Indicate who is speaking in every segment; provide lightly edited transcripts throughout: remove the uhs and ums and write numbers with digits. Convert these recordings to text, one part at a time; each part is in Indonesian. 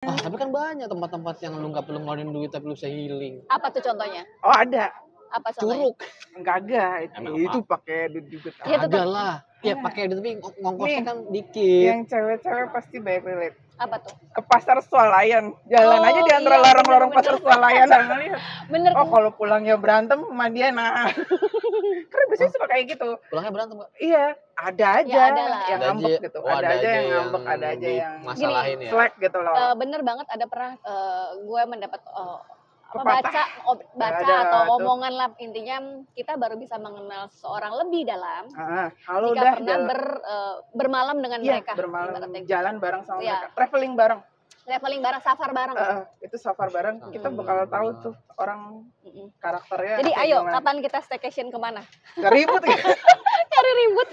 Speaker 1: Tapi kan banyak tempat-tempat yang lu nggak perlu ngeluarin duit tapi lu bisa healing.
Speaker 2: Apa tuh contohnya?
Speaker 3: Oh ada.
Speaker 2: Apa contohnya?
Speaker 1: Curug.
Speaker 3: Kagak,
Speaker 1: Emang
Speaker 3: itu
Speaker 1: apa?
Speaker 3: pakai duit juga.
Speaker 2: Iya, tetep.
Speaker 1: Kagak lah. Ya pakai duit tapi ngongkosnya
Speaker 3: Nih,
Speaker 1: kan dikit.
Speaker 3: Yang cewek-cewek pasti banyak relate.
Speaker 2: Apa tuh?
Speaker 3: Ke pasar swalayan. Jalan
Speaker 2: Oh,
Speaker 3: aja di antara
Speaker 2: iya,
Speaker 3: lorong-lorong
Speaker 2: bener-bener.
Speaker 3: pasar swalayan. Ngeliat.
Speaker 2: Bener
Speaker 3: Oh
Speaker 2: tuh.
Speaker 3: kalau pulangnya berantem sama dia nah. Karena biasanya suka kayak gitu.
Speaker 1: Pulangnya berantem Kak.
Speaker 3: Iya, ada aja
Speaker 2: Ya, ada lah.
Speaker 3: yang
Speaker 1: Ada
Speaker 3: ngambek
Speaker 1: aja-
Speaker 3: gitu.
Speaker 1: oh,
Speaker 3: ada aja yang ngambek, ada aja yang
Speaker 1: masalahin ya.
Speaker 3: slack gitu loh.
Speaker 2: Bener banget ada pernah gue mendapat
Speaker 3: Pepatah.
Speaker 2: baca
Speaker 3: Ada
Speaker 2: atau
Speaker 3: tuh.
Speaker 2: omongan lah, intinya kita baru bisa mengenal seseorang lebih dalam
Speaker 3: Kalau
Speaker 2: jika
Speaker 3: udah
Speaker 2: pernah bermalam dengan
Speaker 3: iya,
Speaker 2: mereka,
Speaker 3: bermalam
Speaker 2: ibaratnya.
Speaker 3: jalan bareng sama
Speaker 2: Iya.
Speaker 3: mereka, traveling bareng.
Speaker 2: Traveling bareng, safar bareng.
Speaker 3: Itu safar bareng, kita bakal tahu tuh orang
Speaker 2: Mm-mm.
Speaker 3: karakternya.
Speaker 2: Jadi
Speaker 3: kayak
Speaker 2: ayo,
Speaker 3: gimana.
Speaker 2: kapan kita staycation kemana?
Speaker 3: Nggak ribut ya?
Speaker 2: Cari ribut.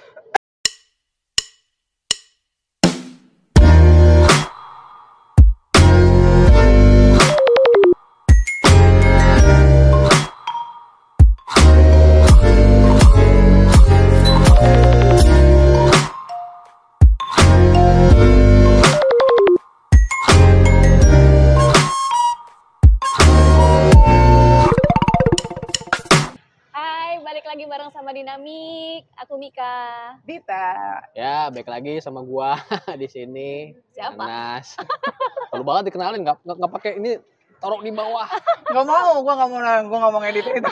Speaker 2: Hai, balik lagi bareng sama Dinamik. Aku Mika.
Speaker 3: Dita.
Speaker 1: Ya, baik lagi sama gua di sini.
Speaker 2: Siapa?
Speaker 1: Anas. Perlu banget dikenalin, nggak pakai ini, taruh di bawah.
Speaker 3: Gua nggak mau ngedit itu.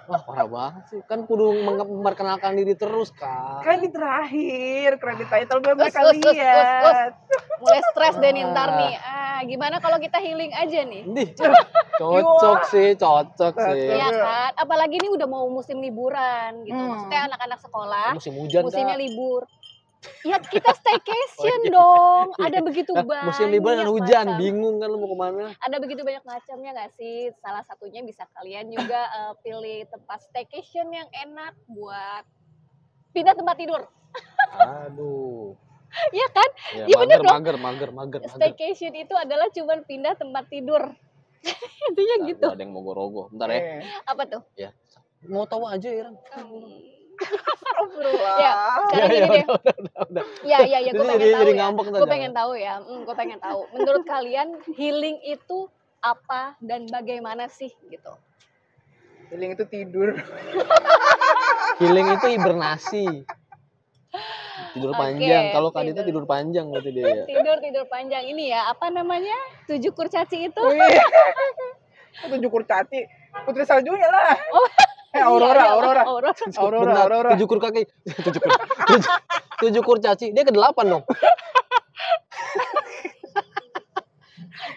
Speaker 1: Wah, parah banget sih. Kan kudu memperkenalkan diri terus, Kak.
Speaker 3: Kan di terakhir kredit title gue mereka
Speaker 2: Us.
Speaker 3: lihat.
Speaker 2: Mulai stres deh nih ntar nih. Gimana kalau kita healing aja nih?
Speaker 1: Nih, cocok sih.
Speaker 2: Iya kan? Apalagi ini udah mau musim liburan gitu. Maksudnya anak-anak sekolah,
Speaker 1: Musim hujan,
Speaker 2: musimnya
Speaker 1: Kak.
Speaker 2: libur. Ya kita staycation dong. Ada begitu
Speaker 1: Nah,
Speaker 2: banyak
Speaker 1: musim liburan dan hujan,
Speaker 2: macam.
Speaker 1: bingung kan lu mau kemana?
Speaker 2: Ada begitu banyak macamnya nggak sih? Salah satunya bisa kalian juga pilih tempat staycation yang enak buat pindah tempat tidur.
Speaker 1: Aduh.
Speaker 2: Iya kan?
Speaker 1: Ya,
Speaker 2: Iya, bener dong.
Speaker 1: mager.
Speaker 2: Staycation itu adalah cuman pindah tempat tidur. Intinya
Speaker 1: Bentar,
Speaker 2: gitu.
Speaker 1: gua ada yang mau gorogoh. Bentar ya.
Speaker 2: Apa tuh?
Speaker 1: Ya. Mau tahu aja ya, Ran.
Speaker 3: Astagfirullah.
Speaker 2: Ya, sekarang gini deh.
Speaker 1: Udah.
Speaker 2: Ya, gue
Speaker 1: Jadi-
Speaker 2: pengen tahu
Speaker 1: jadi
Speaker 2: ya.
Speaker 1: ngambek ntar
Speaker 2: Gue
Speaker 1: jangan.
Speaker 2: pengen tahu ya. Gue pengen tahu. Menurut kalian healing itu apa dan bagaimana sih gitu?
Speaker 3: Healing itu tidur.
Speaker 1: Healing itu hibernasi. Tidur
Speaker 2: Oke,
Speaker 1: panjang. Kalau Kadita
Speaker 2: tidur.
Speaker 1: tidur panjang berarti dia ya.
Speaker 2: Tidur panjang ini ya. Apa namanya? 7 kurcaci itu?
Speaker 3: Wih. Itu kurcaci. Putri saljunya lah.
Speaker 2: Oh,
Speaker 3: Aurora.
Speaker 2: Aurora.
Speaker 3: Aurora.
Speaker 1: Tujuh kur kaki. Tujuh kur caci. Dia ke-8 dong.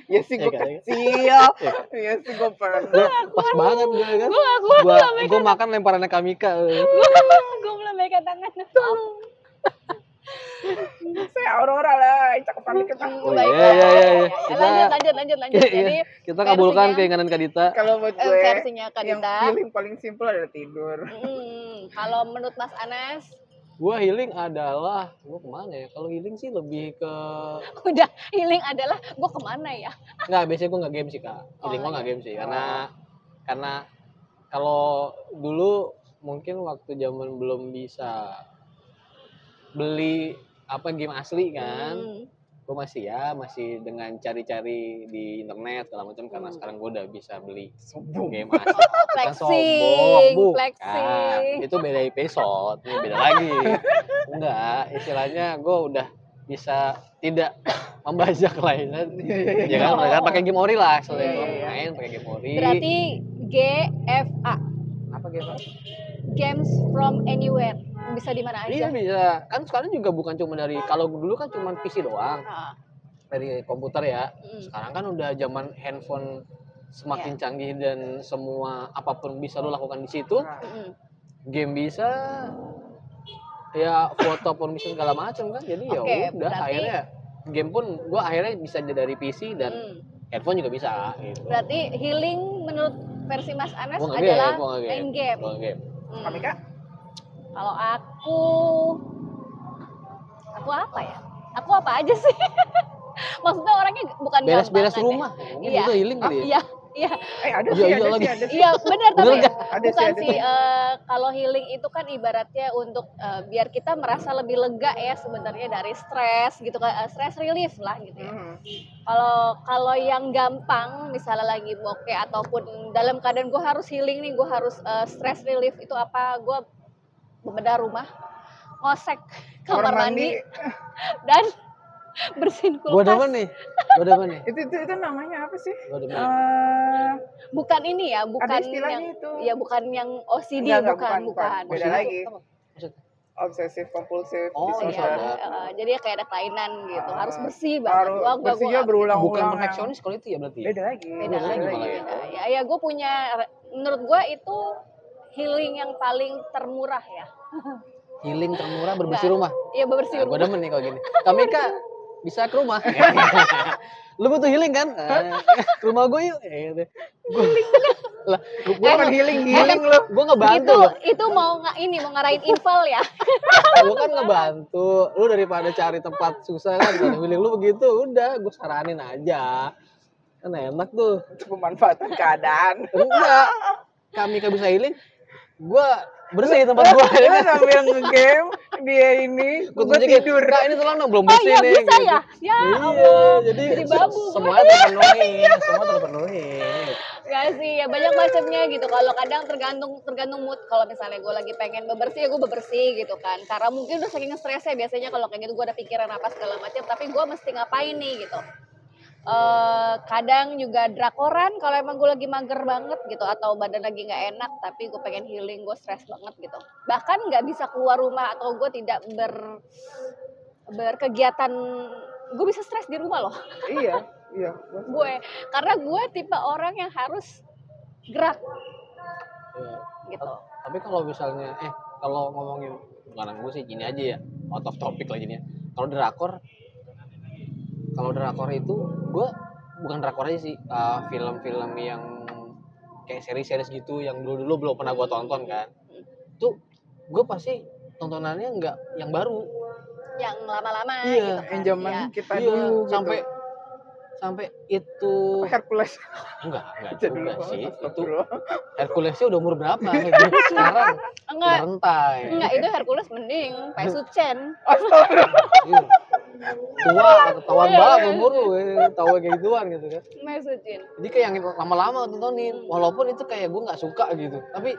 Speaker 3: Ya sih gue
Speaker 1: Iya kan?
Speaker 3: kecil. Ya sih gue pernah.
Speaker 1: Pas banget gue kan.
Speaker 2: Gue gak kuat
Speaker 1: Gue makan lemparannya Kamika.
Speaker 2: gue melambaikan tangan.
Speaker 3: Saya Aurora lah. Cakepan dikit lah.
Speaker 1: Oh,
Speaker 2: Baik,
Speaker 1: iya, iya, iya, iya.
Speaker 2: Lanjut. Jadi
Speaker 1: Kita kabulkan
Speaker 2: versinya-
Speaker 1: keinginan Kadita.
Speaker 3: Kalau buat gue
Speaker 2: versinya Kak
Speaker 3: yang
Speaker 2: Dita.
Speaker 3: healing paling simple adalah tidur.
Speaker 2: Kalau menurut Mas Anas,
Speaker 1: Gue healing adalah, gue kemana ya? Kalau healing sih lebih ke,
Speaker 2: udah healing adalah gue kemana ya?
Speaker 1: nggak, biasanya gue nggak game sih Kak. Healing gue
Speaker 2: iya.
Speaker 1: nggak game sih, karena kalau dulu mungkin waktu zaman belum bisa beli game asli kan, gue masih dengan cari-cari di internet segala macam, karena sekarang gue udah bisa beli game asli. Bukan sombong,
Speaker 2: Flexing.
Speaker 1: itu beda episode, ini beda lagi. Enggak, istilahnya gue udah bisa tidak membajak lainnya. Ya kan, mereka pakai game ori lah, soalnya gue main pakai game ori.
Speaker 2: Berarti GFA,
Speaker 1: Apa game?
Speaker 2: Games from Anywhere, bisa di mana
Speaker 1: Iya
Speaker 2: aja.
Speaker 1: bisa. Kan sekarang juga bukan cuma dari, kalau dulu kan cuma PC doang,
Speaker 2: Nah,
Speaker 1: dari komputer ya. Sekarang kan udah zaman handphone semakin canggih dan semua apapun bisa lo lakukan di situ. Game bisa, ya foto pun bisa segala macam kan. Jadi ya
Speaker 2: Oke,
Speaker 1: udah,
Speaker 2: berarti-
Speaker 1: akhirnya game pun gue akhirnya bisa dari PC dan handphone juga bisa gitu.
Speaker 2: Berarti healing menurut versi Mas Anas
Speaker 1: Gua nggak
Speaker 2: adalah
Speaker 1: game, gua nggak
Speaker 2: main game.
Speaker 1: Gua nggak game.
Speaker 3: Kamika?
Speaker 2: Kalau aku apa ya? Aku apa aja sih? Maksudnya orangnya bukan
Speaker 1: Beres-beres
Speaker 2: gampangan
Speaker 1: rumah,
Speaker 2: ya.
Speaker 1: mungkin
Speaker 2: Iya.
Speaker 1: itu healing kali ya.
Speaker 2: Iya.
Speaker 3: Ada
Speaker 1: Iya,
Speaker 3: sih,
Speaker 1: iya
Speaker 3: ada
Speaker 1: lagi.
Speaker 3: sih, ada sih.
Speaker 2: Iya benar, tapi
Speaker 1: Bener nggak?
Speaker 3: Ada sih,
Speaker 2: bukan
Speaker 3: ada
Speaker 2: sih
Speaker 3: sih.
Speaker 2: kalau healing itu kan ibaratnya untuk biar kita merasa lebih lega ya sebenarnya dari stres gitu kan, stress relief lah gitu ya. Kalau yang gampang misalnya lagi bokeh ataupun dalam keadaan gue harus healing nih, gue harus stress relief, itu apa? Gue bebedah rumah, ngosek kamar mandi dan bersihin
Speaker 1: Gue
Speaker 2: kulkas.
Speaker 1: demen nih.
Speaker 3: Itu namanya apa sih?
Speaker 1: Gue demen.
Speaker 2: Bukan ini ya, bukan
Speaker 3: Ada istilahnya
Speaker 2: yang
Speaker 3: itu.
Speaker 2: ya bukan yang OCD,
Speaker 3: Enggak,
Speaker 2: bukan.
Speaker 3: beda lagi.
Speaker 1: Apa? Maksudnya?
Speaker 3: Obsesif kompulsif
Speaker 1: Oh,
Speaker 3: disorder.
Speaker 1: iya.
Speaker 2: Jadi kayak ada kelainan gitu, harus bersih
Speaker 3: Harus
Speaker 2: banget.
Speaker 3: bersihnya berulang-ulang.
Speaker 1: Bukan perfeksionis kalau itu ya berarti.
Speaker 3: Beda lagi.
Speaker 2: Beda lagi.
Speaker 1: malah ya.
Speaker 2: Ya gue punya, menurut gue itu healing yang paling termurah ya.
Speaker 1: Healing termurah bersih rumah.
Speaker 2: Iya, bebersih
Speaker 1: Gue
Speaker 2: rumah.
Speaker 1: demen nih kalau gini. Kami Kak bisa ke rumah. Lu butuh healing kan? Ke rumah gue yuk. Lah, gue
Speaker 3: Bukan healing lu.
Speaker 1: gue ngebantu loh.
Speaker 2: Itu mau ngarahin infal ya.
Speaker 1: Gue kan ngebantu. Lu daripada cari tempat susah kan, kalau healing lu begitu, udah gue saranin aja. Kan enak tuh.
Speaker 3: Untuk memanfaatkan keadaan.
Speaker 1: Enggak. Kami Kak bisa healing. Gue bersih tempat gue.
Speaker 3: Lu sambil nge-game, dia ini, gue tidur.
Speaker 1: Kak ini tolong dong, belum
Speaker 2: Oh
Speaker 1: bersih
Speaker 2: iya,
Speaker 1: nih.
Speaker 2: bisa ya? Ya Allah.
Speaker 1: Jadi
Speaker 2: babu.
Speaker 1: semuanya terpenuhi. Semua terpenuhi.
Speaker 2: Gak sih, ya banyak macamnya gitu. Kalau kadang tergantung mood. Kalau misalnya gue lagi pengen bebersih, ya gue bebersih gitu kan. Karena mungkin udah saking stresnya, biasanya kalau kayak gitu gue ada pikiran apa segala macam. Tapi gue mesti ngapain nih gitu. Kadang juga drakoran kalau emang gue lagi mager banget gitu, atau badan lagi nggak enak tapi gue pengen healing, gue stres banget gitu, bahkan nggak bisa keluar rumah atau gue tidak berkegiatan, gue bisa stres di rumah loh.
Speaker 3: Iya.
Speaker 2: Gue karena gue tipe orang yang harus gerak
Speaker 1: Iya.
Speaker 2: gitu.
Speaker 1: Tapi kalau misalnya kalau ngomongin bukan gue sih gini aja ya, out of topic lagi nih ya. Kalau drakor itu gue bukan drakor aja sih, film-film yang kayak seri-seri gitu yang dulu belum pernah gue tonton kan. Tuh gue pasti tontonannya nggak yang baru.
Speaker 2: Yang lama-lama
Speaker 1: Iya,
Speaker 2: gitu kan.
Speaker 3: Yang zaman
Speaker 2: Iya.
Speaker 3: kita
Speaker 1: Iya,
Speaker 3: dulu
Speaker 1: sampai itu
Speaker 3: Hercules.
Speaker 1: enggak
Speaker 3: Jadul
Speaker 1: juga
Speaker 3: banget,
Speaker 1: sih. Itu
Speaker 3: astagfirullah.
Speaker 1: Herculesnya udah umur berapa? Sekarang
Speaker 2: Enggak,
Speaker 1: rentai.
Speaker 2: enggak, itu Hercules mending Paisuchen.
Speaker 3: Astagfirullah.
Speaker 1: Iya. Ketahuan banget umur lu, tahu kayak gituan gitu kan.
Speaker 2: Paisuchen.
Speaker 1: Jadi kayak yang lama-lama tontonin, walaupun itu kayak gue nggak suka gitu, tapi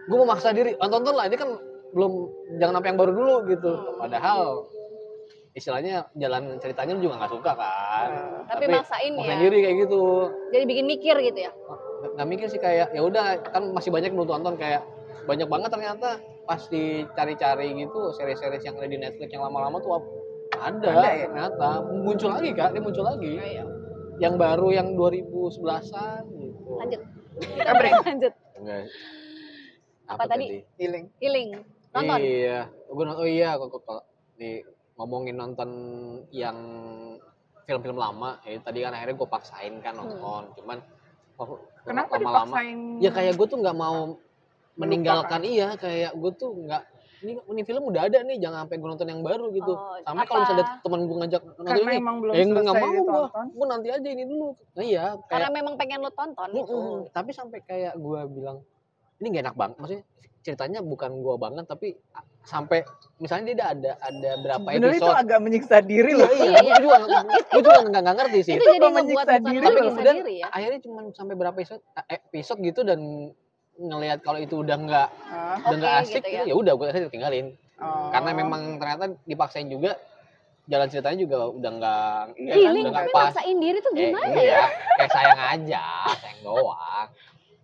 Speaker 1: gue memaksa diri, tonton lah, ini kan belum, jangan sampai yang baru dulu gitu. Padahal istilahnya jalan ceritanya juga nggak suka kan.
Speaker 2: Tapi maksain ya.
Speaker 1: diri kayak gitu.
Speaker 2: Jadi bikin mikir gitu ya.
Speaker 1: Nggak mikir sih, kayak ya udah kan masih banyak belum tonton, kayak banyak banget ternyata pas dicari-cari gitu seri-seri yang ada di Netflix yang lama-lama tuh ada
Speaker 3: ya?
Speaker 1: ternyata muncul lagi Kak, dia muncul lagi.
Speaker 2: Iya.
Speaker 1: Yang baru yang 2011-an gitu.
Speaker 2: Lanjut.
Speaker 3: Kita break.
Speaker 2: Lanjut.
Speaker 1: Enggak.
Speaker 2: Apa tadi?
Speaker 3: Healing.
Speaker 2: Healing. Nonton.
Speaker 1: Iya, kok ngomongin nonton yang film-film lama. Ya tadi kan akhirnya gue paksain kan nonton, cuman
Speaker 3: Kenapa
Speaker 1: lama-lama.
Speaker 3: dipaksain?
Speaker 1: Ya kayak gue tuh nggak mau meninggalkan, iya kayak gue tuh nggak, ini film udah ada nih, jangan sampai gue nonton yang baru gitu. Sampai kalau misalnya teman gue ngajak nonton
Speaker 3: Karena
Speaker 1: ini,
Speaker 3: emang belum
Speaker 1: nggak
Speaker 3: selesai
Speaker 1: mau
Speaker 3: ditonton.
Speaker 1: gue nanti aja ini dulu. Nah iya,
Speaker 2: Karena
Speaker 1: kayak,
Speaker 2: memang pengen lo tonton gitu.
Speaker 1: tapi sampai kayak gue bilang ini gak enak banget, maksudnya ceritanya bukan gue banget, tapi sampai misalnya dia ada berapa
Speaker 3: Sebenarnya itu
Speaker 1: episode.
Speaker 3: agak menyiksa diri loh.
Speaker 2: Iya.
Speaker 1: Gue juga nggak ngerti sih.
Speaker 2: Itu jadi
Speaker 3: Apa
Speaker 2: ngebuat
Speaker 3: menyiksa
Speaker 2: bukan
Speaker 3: diri
Speaker 2: lo
Speaker 3: loh.
Speaker 2: menyiksa
Speaker 1: Dan
Speaker 2: diri ya.
Speaker 1: akhirnya cuma sampai berapa episode gitu, dan ngelihat kalau itu udah nggak
Speaker 2: Oke,
Speaker 1: asik
Speaker 2: gitu
Speaker 1: gitu,
Speaker 2: ya.
Speaker 1: ya udah gue akhirnya tinggalin.
Speaker 3: Oh.
Speaker 1: Karena memang ternyata dipaksain juga, jalan ceritanya juga udah nggak
Speaker 2: Healing
Speaker 1: udah nggak
Speaker 2: tapi
Speaker 1: pas.
Speaker 2: maksain diri tuh gimana ya?
Speaker 1: Iya, kayak sayang aja, sayang doang.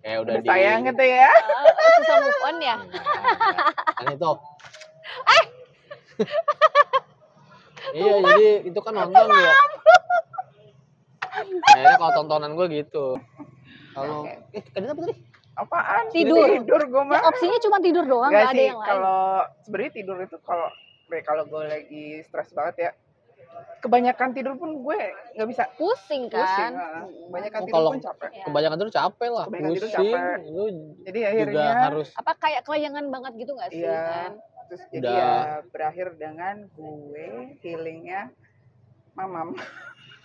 Speaker 1: Kayak udah
Speaker 3: sayang gitu ya.
Speaker 2: Susah move on ya.
Speaker 1: Kan itu. Iya, jadi itu kan nonton ya. Akhirnya kalau tontonan gue gitu. Kalau tadi apa tadi?
Speaker 3: Apaan?
Speaker 2: Tidur.
Speaker 3: Tidur gue mah.
Speaker 2: Ya, opsinya cuma tidur doang, nggak ada
Speaker 3: sih,
Speaker 2: yang lain.
Speaker 3: kalau sebenarnya tidur itu kalau gue lagi stres banget ya, kebanyakan tidur pun gue nggak bisa.
Speaker 2: Pusing
Speaker 3: Pusing.
Speaker 2: kan.
Speaker 3: Kebanyakan tidur
Speaker 1: Kalau
Speaker 3: pun capek.
Speaker 2: Ya.
Speaker 1: kebanyakan tidur capek lah,
Speaker 3: Kebanyakan tidur
Speaker 1: pusing.
Speaker 3: capek.
Speaker 1: Lu
Speaker 3: Jadi
Speaker 1: juga
Speaker 3: akhirnya
Speaker 1: harus
Speaker 2: Apa kayak kelayangan banget gitu nggak sih
Speaker 3: iya.
Speaker 2: kan?
Speaker 3: Terus jadi
Speaker 1: Udah.
Speaker 3: ya berakhir dengan gue healingnya mamam.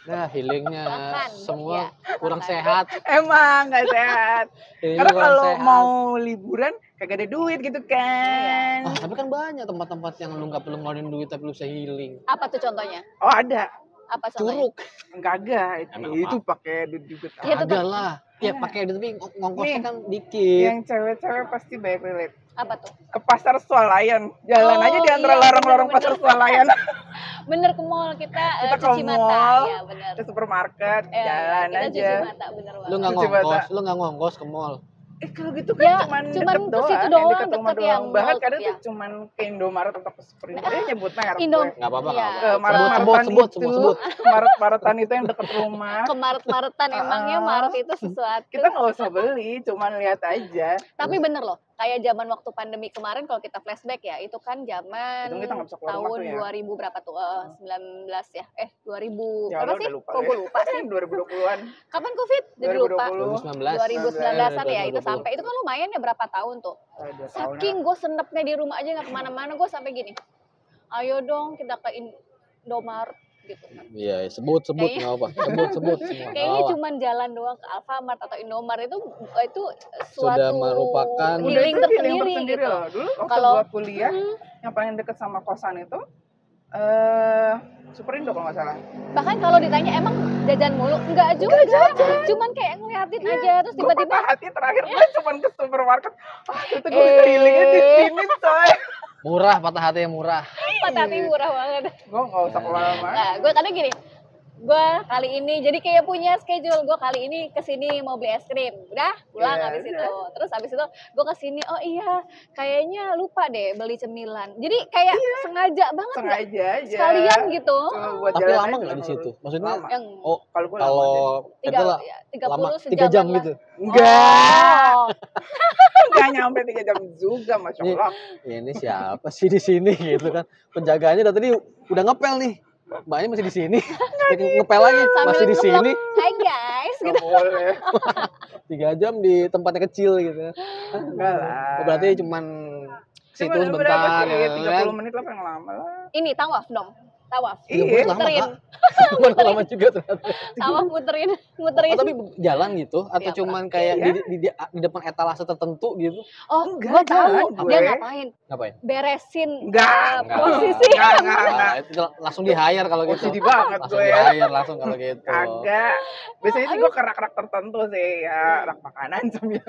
Speaker 1: healingnya
Speaker 2: Makan,
Speaker 1: semua
Speaker 2: ya,
Speaker 1: kurang
Speaker 2: makan.
Speaker 1: sehat.
Speaker 3: Emang nggak sehat.
Speaker 1: Healingnya
Speaker 3: Karena
Speaker 1: kurang
Speaker 3: kalau
Speaker 1: sehat.
Speaker 3: mau liburan kagak ada duit gitu kan.
Speaker 1: Ah, tapi kan banyak tempat-tempat yang lu nggak perlu ngeluarin duit tapi lu bisa healing.
Speaker 2: Apa tuh contohnya?
Speaker 3: Oh ada,
Speaker 2: Apa contohnya?
Speaker 1: Curug.
Speaker 3: kagak
Speaker 1: Emang
Speaker 3: itu
Speaker 1: apa?
Speaker 3: pakai duit juga.
Speaker 2: Iya, tetep.
Speaker 1: Agak lah. Ya pakai duit tapi ngongkosnya
Speaker 3: Nih,
Speaker 1: kan dikit.
Speaker 3: Yang cewek-cewek pasti banyak relate.
Speaker 2: Apa tuh?
Speaker 3: Ke pasar swalayan, jalan
Speaker 2: Oh,
Speaker 3: aja di antara
Speaker 2: iya,
Speaker 3: lorong-lorong
Speaker 2: bener-bener.
Speaker 3: pasar swalayan.
Speaker 2: Bener, ke mall kita,
Speaker 3: Kita ke
Speaker 2: cuci mata.
Speaker 3: mall,
Speaker 2: Ya bener.
Speaker 3: ke supermarket,
Speaker 2: Ya,
Speaker 3: jalan
Speaker 2: kita
Speaker 3: aja.
Speaker 2: cuci mata, bener banget.
Speaker 1: Lu nggak
Speaker 3: Cuci mata.
Speaker 1: ngongkos, lu nggak ngongkos ke mall.
Speaker 3: Kalau gitu kan
Speaker 2: Ya,
Speaker 3: cuman
Speaker 2: cuman
Speaker 3: deket
Speaker 2: ke
Speaker 3: doang,
Speaker 2: situ
Speaker 3: yang
Speaker 2: doang,
Speaker 3: deket rumah
Speaker 2: deket yang
Speaker 3: doang. Bahkan
Speaker 2: mall,
Speaker 3: kadang
Speaker 2: ya.
Speaker 3: tuh cuman ke Indomaret atau ke Sprint. Nyebut merek
Speaker 2: Indo-
Speaker 3: gue.
Speaker 1: Nggak apa-apa,
Speaker 2: Iya.
Speaker 1: nggak
Speaker 3: Ke
Speaker 1: apa-apa.
Speaker 3: Maret-Maretan
Speaker 1: Sebut.
Speaker 3: itu, ke Maret-Maretan itu yang deket rumah.
Speaker 2: Ke Maret-Maretan, emangnya Maret itu sesuatu.
Speaker 3: Kita nggak usah beli, cuman lihat aja.
Speaker 2: Tapi bener loh, kayak zaman waktu pandemi kemarin kalau kita flashback ya, itu kan zaman
Speaker 3: Itu kita nggak bisa keluar rumah
Speaker 2: tahun
Speaker 3: tuh ya.
Speaker 2: 2000 berapa tuh? 19 ya? 2000
Speaker 3: Ya
Speaker 2: berapa
Speaker 3: Allah,
Speaker 2: sih?
Speaker 3: udah lupa
Speaker 2: Kok
Speaker 3: deh.
Speaker 2: gue lupa sih?
Speaker 3: 2020-an.
Speaker 2: Kapan Covid? Jadi lupa.
Speaker 3: 2020.
Speaker 2: 2019-an ya, itu
Speaker 1: 2020.
Speaker 2: sampai itu kan lumayan ya berapa tahun tuh.
Speaker 3: 2 tahun.
Speaker 2: Saking gue senepnya di rumah aja nggak kemana-mana, gue sampai gini. Ayo dong kita ke Indomaret gitu.
Speaker 1: Iya, sebut
Speaker 2: Kayaknya-
Speaker 1: nggak apa. Sebut semua.
Speaker 2: Kayaknya
Speaker 1: Nggak apa.
Speaker 2: cuman jalan doang ke Alfamart atau Indomaret itu
Speaker 1: Sudah
Speaker 2: suatu
Speaker 1: merupakan
Speaker 2: healing
Speaker 3: Udah itu
Speaker 2: tersendiri gitu.
Speaker 3: loh. Dulu waktu
Speaker 2: Kalau-
Speaker 3: gua kuliah,
Speaker 2: Hmm,
Speaker 3: yang paling deket sama kosan itu Superindo kalau nggak salah.
Speaker 2: bahkan kalau ditanya emang jajan mulu, enggak juga, cuman kayak ngeliatin aja terus
Speaker 3: Gue
Speaker 2: tiba-tiba
Speaker 3: patah hati terakhir gue cuman ke supermarket. Itu gue bisa healingnya di sini coy.
Speaker 1: murah, patah hati yang murah.
Speaker 2: patah hati murah banget.
Speaker 3: Gue nggak usah kemana-mana.
Speaker 2: Nah, gue kadang gini, gue kali ini jadi kayak punya schedule, gue kali ini kesini mau beli es krim, udah pulang
Speaker 3: Iya,
Speaker 2: habis
Speaker 3: udah.
Speaker 2: itu, terus habis itu gue kesini, oh iya kayaknya lupa deh beli cemilan, jadi kayak sengaja banget nggak?
Speaker 3: Sengaja aja.
Speaker 2: Sekalian gitu.
Speaker 3: Cuma buat
Speaker 1: Tapi
Speaker 3: jalan
Speaker 1: lama
Speaker 3: aja
Speaker 1: nggak di
Speaker 3: dulu.
Speaker 1: situ? Maksudnya
Speaker 3: Lama.
Speaker 2: Yang
Speaker 1: oh
Speaker 3: Kalau gue lama
Speaker 1: kalau
Speaker 3: aja.
Speaker 1: itu lah
Speaker 2: 30
Speaker 1: lama
Speaker 2: sejaman
Speaker 1: 3 jam
Speaker 2: lah.
Speaker 1: gitu.
Speaker 3: Enggak,
Speaker 2: Oh,
Speaker 3: enggak nyampe 3 jam juga, Masya
Speaker 1: Ini-
Speaker 3: Allah.
Speaker 1: Ya ini siapa sih di sini gitu kan? Penjaganya dari tadi udah ngepel nih. Mbaknya masih di sini. Ngepel lagi
Speaker 2: sambil
Speaker 1: masih di
Speaker 2: ngeblok,
Speaker 1: sini.
Speaker 2: hai guys
Speaker 3: Nggak
Speaker 2: gitu.
Speaker 3: boleh.
Speaker 1: 3 jam di tempatnya kecil gitu.
Speaker 3: Enggak lah.
Speaker 1: Oh, berarti cuman situ
Speaker 3: Cuma berapa
Speaker 1: sebentar
Speaker 3: sih?
Speaker 1: ya
Speaker 3: 30
Speaker 1: kan?
Speaker 3: menit lah paling lama lah.
Speaker 2: Ini tawaf dong, tawaf
Speaker 3: Iya,
Speaker 1: lama,
Speaker 2: muterin.
Speaker 1: Kak. Lama juga ternyata.
Speaker 2: tawaf muterin
Speaker 1: Oh, tapi jalan gitu atau
Speaker 2: Iya,
Speaker 1: cuman kayak
Speaker 3: iya.
Speaker 1: di depan etalase tertentu gitu?
Speaker 2: Oh,
Speaker 3: Enggak,
Speaker 2: gue tahu
Speaker 3: jalan
Speaker 2: dia
Speaker 3: gue.
Speaker 2: ngapain,
Speaker 1: Ngapain?
Speaker 2: beresin
Speaker 3: Enggak.
Speaker 2: posisi.
Speaker 3: Enggak.
Speaker 1: Itu langsung di hire kalau gitu.
Speaker 3: OCD banget
Speaker 1: Langsung
Speaker 3: gue
Speaker 1: di
Speaker 3: ya.
Speaker 1: hire langsung kalau gitu.
Speaker 3: Kagak. Biasanya sih gue ke rak-rak tertentu sih, ya rak makanan sambil.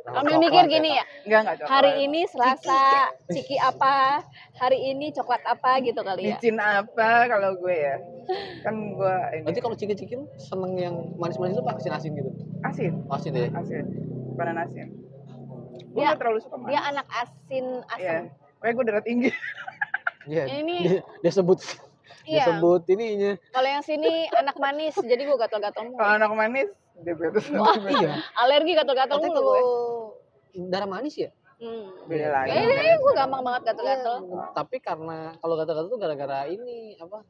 Speaker 2: Sambil mikir gini ya,
Speaker 3: Enggak cocok.
Speaker 2: hari ini Selasa, ciki apa, hari ini coklat apa gitu kali ya.
Speaker 3: Micin apa kalau gue ya? Kan gue ini
Speaker 1: Berarti kalau ciki-ciki lu seneng yang manis-manis itu pak asin-asin gitu?
Speaker 3: asin,
Speaker 1: Asin ya?
Speaker 3: asin. Banan asin. Gue
Speaker 2: Dia-
Speaker 3: nggak terlalu suka manis.
Speaker 2: Dia anak asin
Speaker 3: Iya.
Speaker 2: asam.
Speaker 3: Pokoknya gue darah tinggi.
Speaker 1: Iya.
Speaker 2: Ini-
Speaker 1: Dia sebut
Speaker 2: Iya.
Speaker 1: disebut ininya.
Speaker 2: Kalau yang sini anak manis, jadi gue gatal-gatal mulu.
Speaker 3: Kalau anak manis, diabetes.
Speaker 2: Wah,
Speaker 1: Iya.
Speaker 2: alergi gatal-gatal
Speaker 1: Katanya
Speaker 2: mulu
Speaker 1: kalau
Speaker 2: gue.
Speaker 1: darah manis ya?
Speaker 3: Beda lagi.
Speaker 2: Gue gampang banget gatal-gatal.
Speaker 1: Tapi karena kalau gatal-gatal tuh gara-gara ini apa?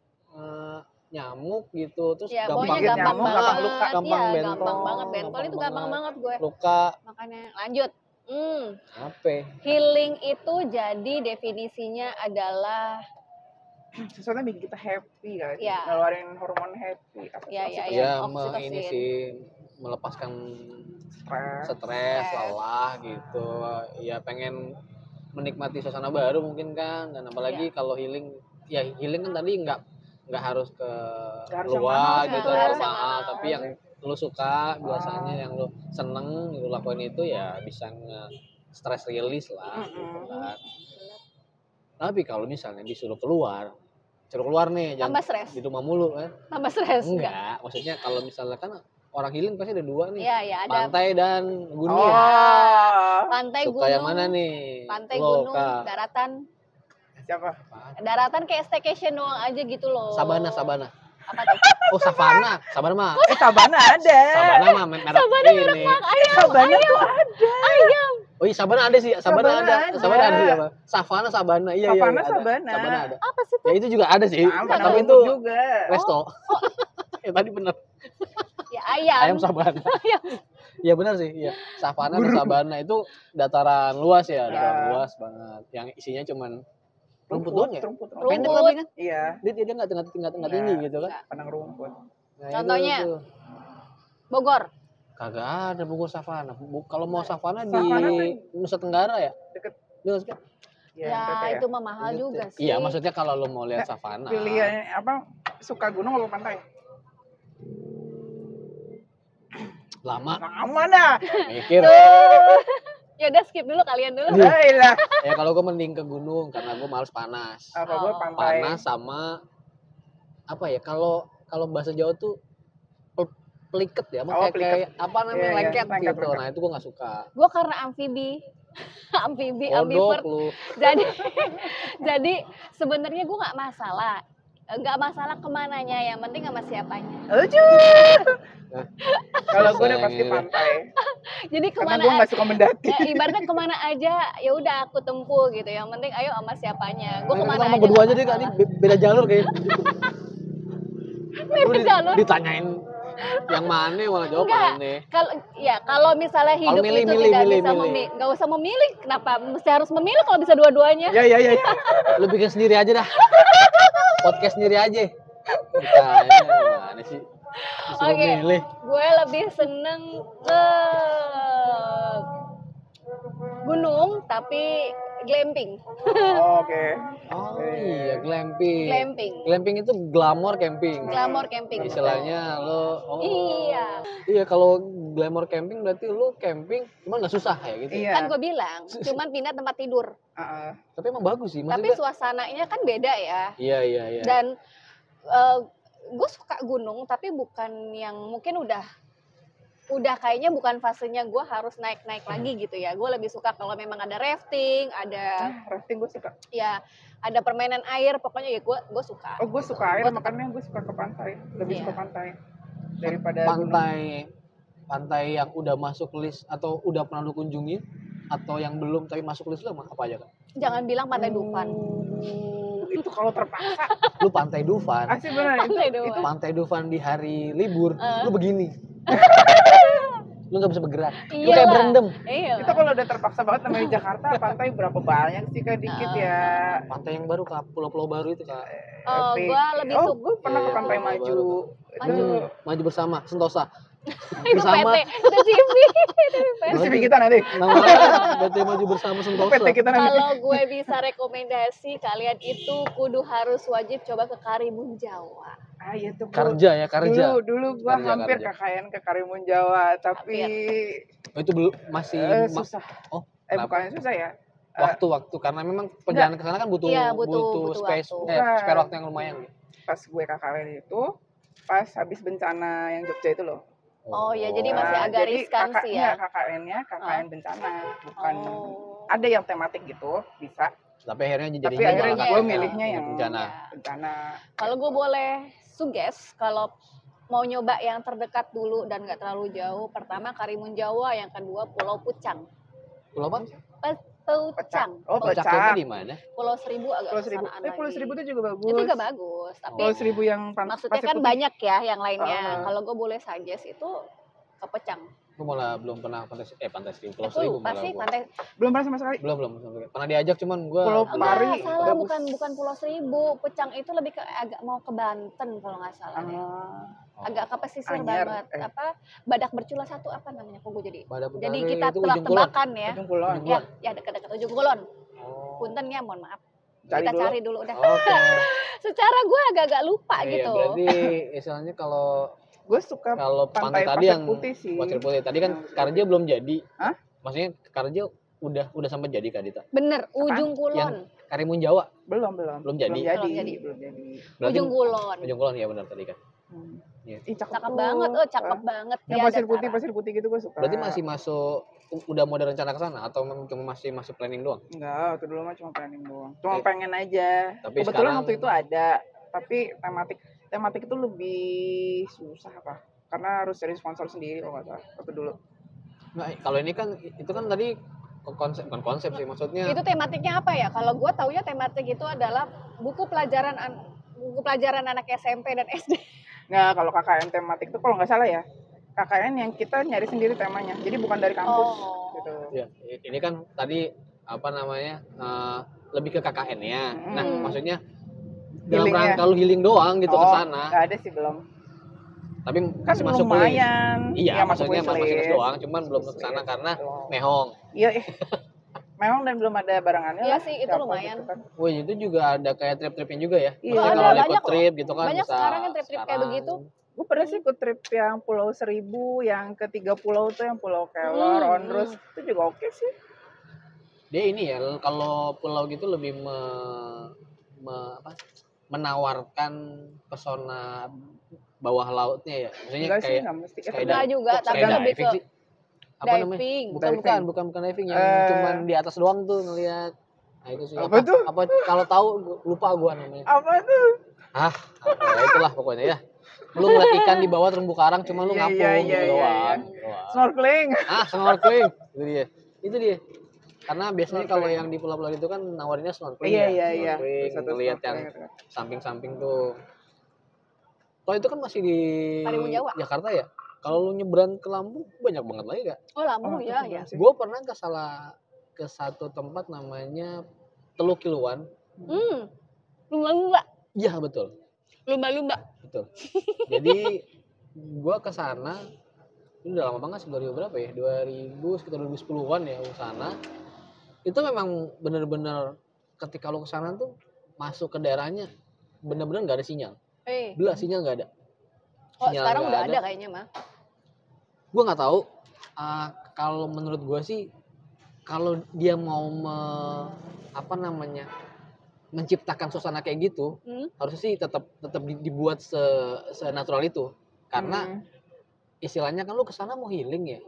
Speaker 1: Nyamuk gitu terus
Speaker 2: Ya,
Speaker 1: gampang
Speaker 2: pokoknya gampang
Speaker 3: nyamuk,
Speaker 2: banget.
Speaker 3: gampang luka,
Speaker 1: gampang
Speaker 2: Iya,
Speaker 1: bentol,
Speaker 2: gampang banget bentol itu gampang banget gue.
Speaker 1: luka
Speaker 2: Makanya lanjut.
Speaker 1: apa?
Speaker 2: Healing itu jadi definisinya adalah
Speaker 3: Sesuatu yang bikin kita happy kan.
Speaker 2: Iya.
Speaker 3: Ngeluarin hormon happy. Apa
Speaker 2: Iya,
Speaker 3: sih?
Speaker 2: iya,
Speaker 1: Ya,
Speaker 2: oksitosin.
Speaker 1: ini sih melepaskan
Speaker 3: Stres.
Speaker 1: stres,
Speaker 2: Stres.
Speaker 1: lelah gitu. Ya pengen menikmati suasana baru mungkin kan dan apalagi
Speaker 2: Iya.
Speaker 1: kalau healing ya healing kan tadi nggak harus ke
Speaker 3: Nggak harus yang
Speaker 1: luar
Speaker 3: mahal,
Speaker 1: gitu
Speaker 2: nggak harus
Speaker 1: atau
Speaker 2: yang
Speaker 1: mahal
Speaker 2: mahal.
Speaker 1: tapi yang lu suka biasanya yang lu seneng lu lakuin itu ya bisa stress release lah gitu kan. Tapi kalau misalnya disuruh keluar nih jangan
Speaker 2: tambah stres,
Speaker 1: di rumah mulu kan.
Speaker 2: tambah stres.
Speaker 1: Enggak, maksudnya kalau misalnya kan orang healing pasti ada 2 nih.
Speaker 2: Iya, iya, ada
Speaker 1: Pantai dan gunung.
Speaker 3: Oh.
Speaker 2: pantai,
Speaker 1: Suka
Speaker 2: gunung,
Speaker 1: yang mana nih?
Speaker 2: pantai,
Speaker 1: Lo,
Speaker 2: gunung,
Speaker 1: Kak?
Speaker 2: daratan.
Speaker 3: Siapa?
Speaker 2: Daratan kayak staycation doang aja gitu loh.
Speaker 1: Sabana.
Speaker 2: Apa tuh?
Speaker 1: Oh, savana. Sabana mah.
Speaker 3: Sabana ada.
Speaker 1: Sabana mah merek ini.
Speaker 3: Sabana tuh ada.
Speaker 1: Oh iya, Sabana ada sih. Sabana
Speaker 3: Sabana
Speaker 1: ada.
Speaker 3: ada.
Speaker 1: Sabana ada apa? Savana, Sabana. Iya,
Speaker 3: Savana,
Speaker 1: iya. Ada.
Speaker 3: Sabana.
Speaker 1: Sabana ada.
Speaker 2: Apa sih tuh?
Speaker 1: Ya itu juga ada sih.
Speaker 3: Nah,
Speaker 1: Tapi
Speaker 3: rumput
Speaker 1: itu
Speaker 3: juga.
Speaker 1: resto. Ya tadi bener.
Speaker 2: Ya ayam.
Speaker 1: Ayam Sabana. Iya benar sih. Iya. Savana dan Sabana itu dataran luas ya, dataran luas banget. Yang isinya cuman rumput doang ya?
Speaker 3: Rumput.
Speaker 1: Pendek
Speaker 2: Rumput.
Speaker 1: tapi kan?
Speaker 3: Iya.
Speaker 1: Dia nggak tingkat
Speaker 3: Iya.
Speaker 1: tinggi gitu kan?
Speaker 3: Padang rumput.
Speaker 1: Nah,
Speaker 2: Contohnya?
Speaker 1: itu.
Speaker 2: Bogor.
Speaker 1: Kagak ada Bogor Savana. Kalau mau Savana di
Speaker 3: Savana tuh
Speaker 1: Nusa Tenggara ya?
Speaker 3: deket.
Speaker 1: Iya nggak sih?
Speaker 2: Ya,
Speaker 3: NTT
Speaker 2: itu mah mahal
Speaker 1: Gitu.
Speaker 2: juga sih.
Speaker 1: Iya, maksudnya kalau lo mau lihat Savana.
Speaker 3: Pilihan apa? Suka gunung apa pantai?
Speaker 1: Lama.
Speaker 3: Lama dah.
Speaker 1: Mikir.
Speaker 2: Ya udah skip dulu kalian dulu.
Speaker 3: Lah.
Speaker 1: Ya kalau gue mending ke gunung karena gue males panas.
Speaker 3: Apa gue
Speaker 2: Oh.
Speaker 3: pantai?
Speaker 1: Panas sama apa ya? Kalau bahasa Jawa tuh peliket ya,
Speaker 3: Oh,
Speaker 1: kayak apa namanya
Speaker 3: Iya, iya,
Speaker 1: lengket
Speaker 3: lengket,
Speaker 1: gitu.
Speaker 3: lengket.
Speaker 1: Nah itu gue nggak suka.
Speaker 2: Gue karena amfibi,
Speaker 1: Kodok
Speaker 2: ambivert.
Speaker 1: lu.
Speaker 2: Jadi sebenarnya gue nggak masalah kemananya, yang penting sama siapanya.
Speaker 3: Lucu. Kalau gue udah
Speaker 1: Sayang
Speaker 3: pasti
Speaker 1: ini.
Speaker 3: pantai.
Speaker 2: Jadi
Speaker 3: Karena
Speaker 2: kemana
Speaker 3: gue nggak suka mendaki.
Speaker 2: ya, ibaratnya kemana aja ya udah aku tempuh gitu. Yang penting ayo sama siapanya. Gue
Speaker 1: Kita
Speaker 2: kemana
Speaker 1: ngomong
Speaker 2: aja.
Speaker 1: berdua
Speaker 2: nggak
Speaker 1: aja deh kak, ini
Speaker 2: masalah.
Speaker 1: beda jalur kayaknya. Lu
Speaker 2: jalur.
Speaker 1: ditanyain yang mana malah jawab
Speaker 2: Enggak.
Speaker 1: mana.
Speaker 2: Kalau misalnya hidup
Speaker 1: milih,
Speaker 2: itu
Speaker 1: milih,
Speaker 2: tidak
Speaker 1: milih,
Speaker 2: bisa
Speaker 1: milih.
Speaker 2: nggak usah memilih. Kenapa mesti harus memilih kalau bisa dua-duanya?
Speaker 3: Ya.
Speaker 1: Lu bikin sendiri aja dah. Podcast sendiri aja. Ditanya gimana sih? Disuruh
Speaker 2: Oke.
Speaker 1: milih.
Speaker 2: Gue lebih seneng ke gunung tapi glamping.
Speaker 3: Oke.
Speaker 1: Oh iya, glamping.
Speaker 2: Glamping.
Speaker 1: Glamping itu glamour camping.
Speaker 2: Glamour camping.
Speaker 1: Istilahnya lo
Speaker 2: Iya.
Speaker 1: Iya, kalau glamour camping berarti lu camping cuman nggak susah ya gitu.
Speaker 3: Iya.
Speaker 2: Kan gue bilang, cuman pindah tempat tidur.
Speaker 1: Tapi emang bagus sih,
Speaker 2: Tapi
Speaker 1: maksudnya.
Speaker 2: suasananya kan beda ya.
Speaker 1: Iya.
Speaker 2: Dan gue suka gunung tapi bukan yang mungkin udah kayaknya bukan fasenya gue harus naik lagi gitu ya. Gue lebih suka kalau memang ada rafting, ada
Speaker 3: Rafting gue suka.
Speaker 2: ya ada permainan air, pokoknya ya gue suka.
Speaker 3: Oh, gue suka air, makanya gue suka ke pantai. Lebih
Speaker 2: Iya.
Speaker 3: suka pantai daripada
Speaker 1: pantai yang udah masuk list atau udah pernah lu kunjungi atau yang belum tapi masuk list lu apa aja kan?
Speaker 2: Jangan bilang Pantai Dufan.
Speaker 3: Itu kalau terpaksa.
Speaker 1: Lu Pantai Dufan.
Speaker 3: Asli benar
Speaker 2: Pantai
Speaker 3: itu.
Speaker 2: Dufan.
Speaker 1: Pantai Dufan di hari libur, lu begini. Lu nggak bisa bergerak. Lu
Speaker 2: Iyalah.
Speaker 1: kayak berendam.
Speaker 2: Iya.
Speaker 3: Itu kalau udah terpaksa banget namanya Jakarta, pantai berapa banyak sih kayak dikit ya.
Speaker 1: Pantai yang baru Kak, pulau-pulau baru itu Kak.
Speaker 2: Oh,
Speaker 3: Epic.
Speaker 2: gue lebih
Speaker 3: Oh,
Speaker 2: suka
Speaker 3: gue pernah ke Pantai
Speaker 1: Iya,
Speaker 3: Maju.
Speaker 1: baru.
Speaker 3: Itu
Speaker 1: Maju bersama, Sentosa.
Speaker 2: itu
Speaker 1: Bersama.
Speaker 2: PT, itu CV, itu PT.
Speaker 3: CV kita nanti.
Speaker 1: Nama PT Maju bersama Sentosa.
Speaker 3: PT kita nanti.
Speaker 2: Kalau gue bisa rekomendasi kalian itu kudu harus wajib coba ke Karimun Jawa.
Speaker 3: Ah iya tuh.
Speaker 1: Karja ya, Karja.
Speaker 3: Dulu gua
Speaker 1: Karja,
Speaker 3: hampir
Speaker 1: Karja.
Speaker 3: KKN ke Karimun Jawa, tapi
Speaker 1: Oh, itu belum masih
Speaker 3: susah.
Speaker 1: Oh,
Speaker 3: Bukan susah ya.
Speaker 1: waktu karena memang perjalanan ke sana kan butuh
Speaker 2: Iya, butuh
Speaker 1: space
Speaker 2: waktu.
Speaker 1: spare waktu yang lumayan.
Speaker 3: Pas gue KKN itu, pas habis bencana yang Jogja itu loh.
Speaker 2: Oh ya, jadi masih
Speaker 3: Nah,
Speaker 2: agak
Speaker 3: jadi
Speaker 2: riskan sih ya.
Speaker 3: KKN-nya KKN bencana, bukan
Speaker 2: Oh.
Speaker 3: ada yang tematik gitu, bisa.
Speaker 1: Tapi akhirnya
Speaker 3: Tapi
Speaker 1: jadinya
Speaker 3: akhirnya
Speaker 1: malah
Speaker 3: gue
Speaker 1: KKN,
Speaker 3: milihnya yang
Speaker 1: bencana.
Speaker 3: bencana.
Speaker 2: Kalau gue boleh suggest, kalau mau nyoba yang terdekat dulu dan nggak terlalu jauh, pertama Karimun Jawa, yang kedua Pulau Pucang.
Speaker 1: Pulau apa?
Speaker 2: Pucang.
Speaker 3: Oh,
Speaker 1: Puncak
Speaker 3: Pucak.
Speaker 1: itu di mana?
Speaker 2: Pulau Seribu agak
Speaker 3: Pulau Seribu.
Speaker 2: kesanaan
Speaker 3: Pulau
Speaker 2: lagi.
Speaker 3: Seribu itu juga bagus.
Speaker 2: Itu juga bagus, tapi
Speaker 3: Pulau Seribu yang
Speaker 2: maksudnya
Speaker 3: pasir
Speaker 2: kan
Speaker 3: putih.
Speaker 2: banyak ya yang lainnya.
Speaker 3: Ah.
Speaker 2: Kalau gue boleh suggest itu ke Pucang.
Speaker 1: Gue malah belum pernah pantai Seribu, Pulau
Speaker 2: Itu
Speaker 1: Seribu
Speaker 2: lupa
Speaker 1: malah
Speaker 2: sih
Speaker 1: gua.
Speaker 2: pantai.
Speaker 3: Belum pernah sama sekali.
Speaker 1: Belum pernah diajak cuman gue
Speaker 3: Pulau
Speaker 2: Enggak,
Speaker 3: Pari,
Speaker 2: salah,
Speaker 3: bagus.
Speaker 2: bukan Pulau Seribu. Pucang itu lebih ke agak mau ke Banten kalau nggak salah. deh. Agak ke pesisir
Speaker 3: Anyar,
Speaker 2: banget.
Speaker 3: eh.
Speaker 2: Apa Badak Bercula satu apa namanya? Kok gue jadi. Jadi
Speaker 1: Budari
Speaker 2: kita
Speaker 1: itu Ujung Kulon.
Speaker 2: tebak-tebakan ya.
Speaker 3: Ujung Kulon.
Speaker 1: Ujung
Speaker 2: Ya, ya dekat-dekat Ujung Kulon.
Speaker 1: Oh.
Speaker 2: Punten ya, mohon maaf.
Speaker 3: Cari
Speaker 2: Kita
Speaker 3: dulu.
Speaker 2: cari dulu udah.
Speaker 1: Oke.
Speaker 2: Secara gue agak-agak lupa
Speaker 1: Iya,
Speaker 2: gitu.
Speaker 1: berarti istilahnya kalau
Speaker 3: Gue suka
Speaker 1: pantai tadi
Speaker 3: Pasir
Speaker 1: yang
Speaker 3: Putih sih.
Speaker 1: Pasir Putih tadi kan
Speaker 3: Pasir
Speaker 1: Karja belum jadi.
Speaker 3: Hah?
Speaker 1: Maksudnya Karja udah sampai jadi Kak Dita.
Speaker 2: Bener, Ujung Kulon.
Speaker 1: Karimun Jawa
Speaker 3: Belum
Speaker 1: Belum jadi.
Speaker 2: Belum jadi.
Speaker 1: berarti
Speaker 2: Ujung Kulon.
Speaker 1: Ujung Kulon ya benar tadi kan. Iya.
Speaker 3: Ih, cakep
Speaker 2: Cakep
Speaker 3: tuh.
Speaker 2: banget, cakep banget.
Speaker 3: Yang
Speaker 2: Dia
Speaker 3: pasir
Speaker 2: ada
Speaker 3: putih,
Speaker 2: cara.
Speaker 3: pasir putih gitu gue suka.
Speaker 1: Berarti masih masuk udah mau ada rencana ke sana atau memang cuma masih planning doang?
Speaker 3: Enggak, waktu dulu mah cuma planning doang. Cuma
Speaker 1: Tapi-
Speaker 3: pengen aja.
Speaker 1: tapi
Speaker 3: Kebetulan
Speaker 1: sekarang-
Speaker 3: waktu itu ada, tapi tematik itu lebih susah apa? Karena harus cari sponsor sendiri kalau nggak salah waktu dulu.
Speaker 1: Nah, kalau ini kan itu kan tadi konsep bukan konsep sih maksudnya.
Speaker 2: Itu tematiknya apa ya? Kalau gue taunya tematik itu adalah buku pelajaran anak SMP dan SD.
Speaker 3: Nggak, kalau KKN tematik itu kalau nggak salah ya, KKN yang kita nyari sendiri temanya. Jadi bukan dari kampus
Speaker 2: Oh.
Speaker 3: gitu.
Speaker 1: Ya, ini kan tadi apa namanya lebih ke KKN-nya. Nah, maksudnya dalam
Speaker 3: Healingnya.
Speaker 1: rangka lu healing doang gitu ke sana.
Speaker 3: Nggak ada sih belum.
Speaker 1: Tapi
Speaker 3: Kan
Speaker 1: masih masuk list.
Speaker 3: lumayan.
Speaker 1: Iya,
Speaker 3: Ya, masuk
Speaker 1: maksudnya masih list
Speaker 3: list.
Speaker 1: doang, cuman belum
Speaker 3: Masuk
Speaker 1: ke sana
Speaker 3: list.
Speaker 1: karena
Speaker 3: Oh.
Speaker 1: mehong.
Speaker 3: Iya, memang dan belum ada barangannya
Speaker 2: Iya
Speaker 3: lah.
Speaker 2: sih, itu
Speaker 3: siapa
Speaker 2: lumayan.
Speaker 3: gitu kan.
Speaker 1: Wih, itu juga ada kayak trip-tripnya juga ya.
Speaker 3: Iya.
Speaker 1: Maksudnya
Speaker 2: Ada,
Speaker 1: kalau
Speaker 2: banyak
Speaker 1: ikut
Speaker 2: loh.
Speaker 1: trip gitu kan
Speaker 2: Banyak
Speaker 1: bisa
Speaker 2: sekarang yang trip-trip kayak
Speaker 1: sekarang.
Speaker 2: begitu.
Speaker 3: Gue pernah sih ikut trip yang Pulau Seribu, yang ke 3 pulau tuh, yang Pulau Kelor, Ondrus, itu juga oke sih.
Speaker 1: Dia ini ya, kalau pulau gitu lebih menawarkan pesona bawah lautnya ya. Maksudnya
Speaker 3: Enggak sih,
Speaker 1: kayak
Speaker 3: enggak mesti.
Speaker 2: Enggak juga,
Speaker 3: Kok
Speaker 2: tapi
Speaker 1: kayak
Speaker 2: lebih
Speaker 1: diving
Speaker 2: ke
Speaker 1: sih. Apa namanya?
Speaker 2: diving.
Speaker 1: Bukan diving yang cuman di atas doang tuh ngelihat. Nah itu sih.
Speaker 3: Apa tuh?
Speaker 1: Apa kalau tahu lupa gua namanya.
Speaker 3: Apa tuh?
Speaker 1: Apa ya itulah pokoknya ya. Lu ngeliat ikan di bawah terumbu karang cuma lu
Speaker 3: Iya,
Speaker 1: ngapung
Speaker 3: iya,
Speaker 1: gitu
Speaker 3: iya,
Speaker 1: doang.
Speaker 3: Snorkeling.
Speaker 1: Snorkeling. Itu dia. Karena biasanya kalau yang di pulau-pulau itu kan nawarinnya snorkeling
Speaker 3: Iya,
Speaker 1: ya.
Speaker 3: iya.
Speaker 1: Snorkeling, ngeliat yang samping-samping tuh. Kalau itu kan masih di
Speaker 2: Karimun Jawa.
Speaker 1: Jakarta ya. Kalau lu nyebrang ke Lampung banyak banget lagi gak?
Speaker 2: Oh, Lampung ya.
Speaker 1: Gue pernah ke satu tempat namanya Teluk Kiluan.
Speaker 2: Lumba-lumba.
Speaker 1: Iya betul.
Speaker 2: Lumba-lumba.
Speaker 1: Betul. Jadi gue ke sana ini udah lama banget sih, 2000 berapa ya? sekitar 2010-an ya ke sana. Itu memang bener-bener ketika lu ke sana tuh masuk ke daerahnya bener-bener nggak ada sinyal. Belah sinyal nggak ada.
Speaker 2: Sinyal sekarang udah ada kayaknya mah.
Speaker 1: Gue nggak tahu. Kalau menurut gue sih, kalau dia mau menciptakan suasana kayak gitu, harusnya sih tetap dibuat se-natural itu. Karena istilahnya kan lu kesana mau healing ya,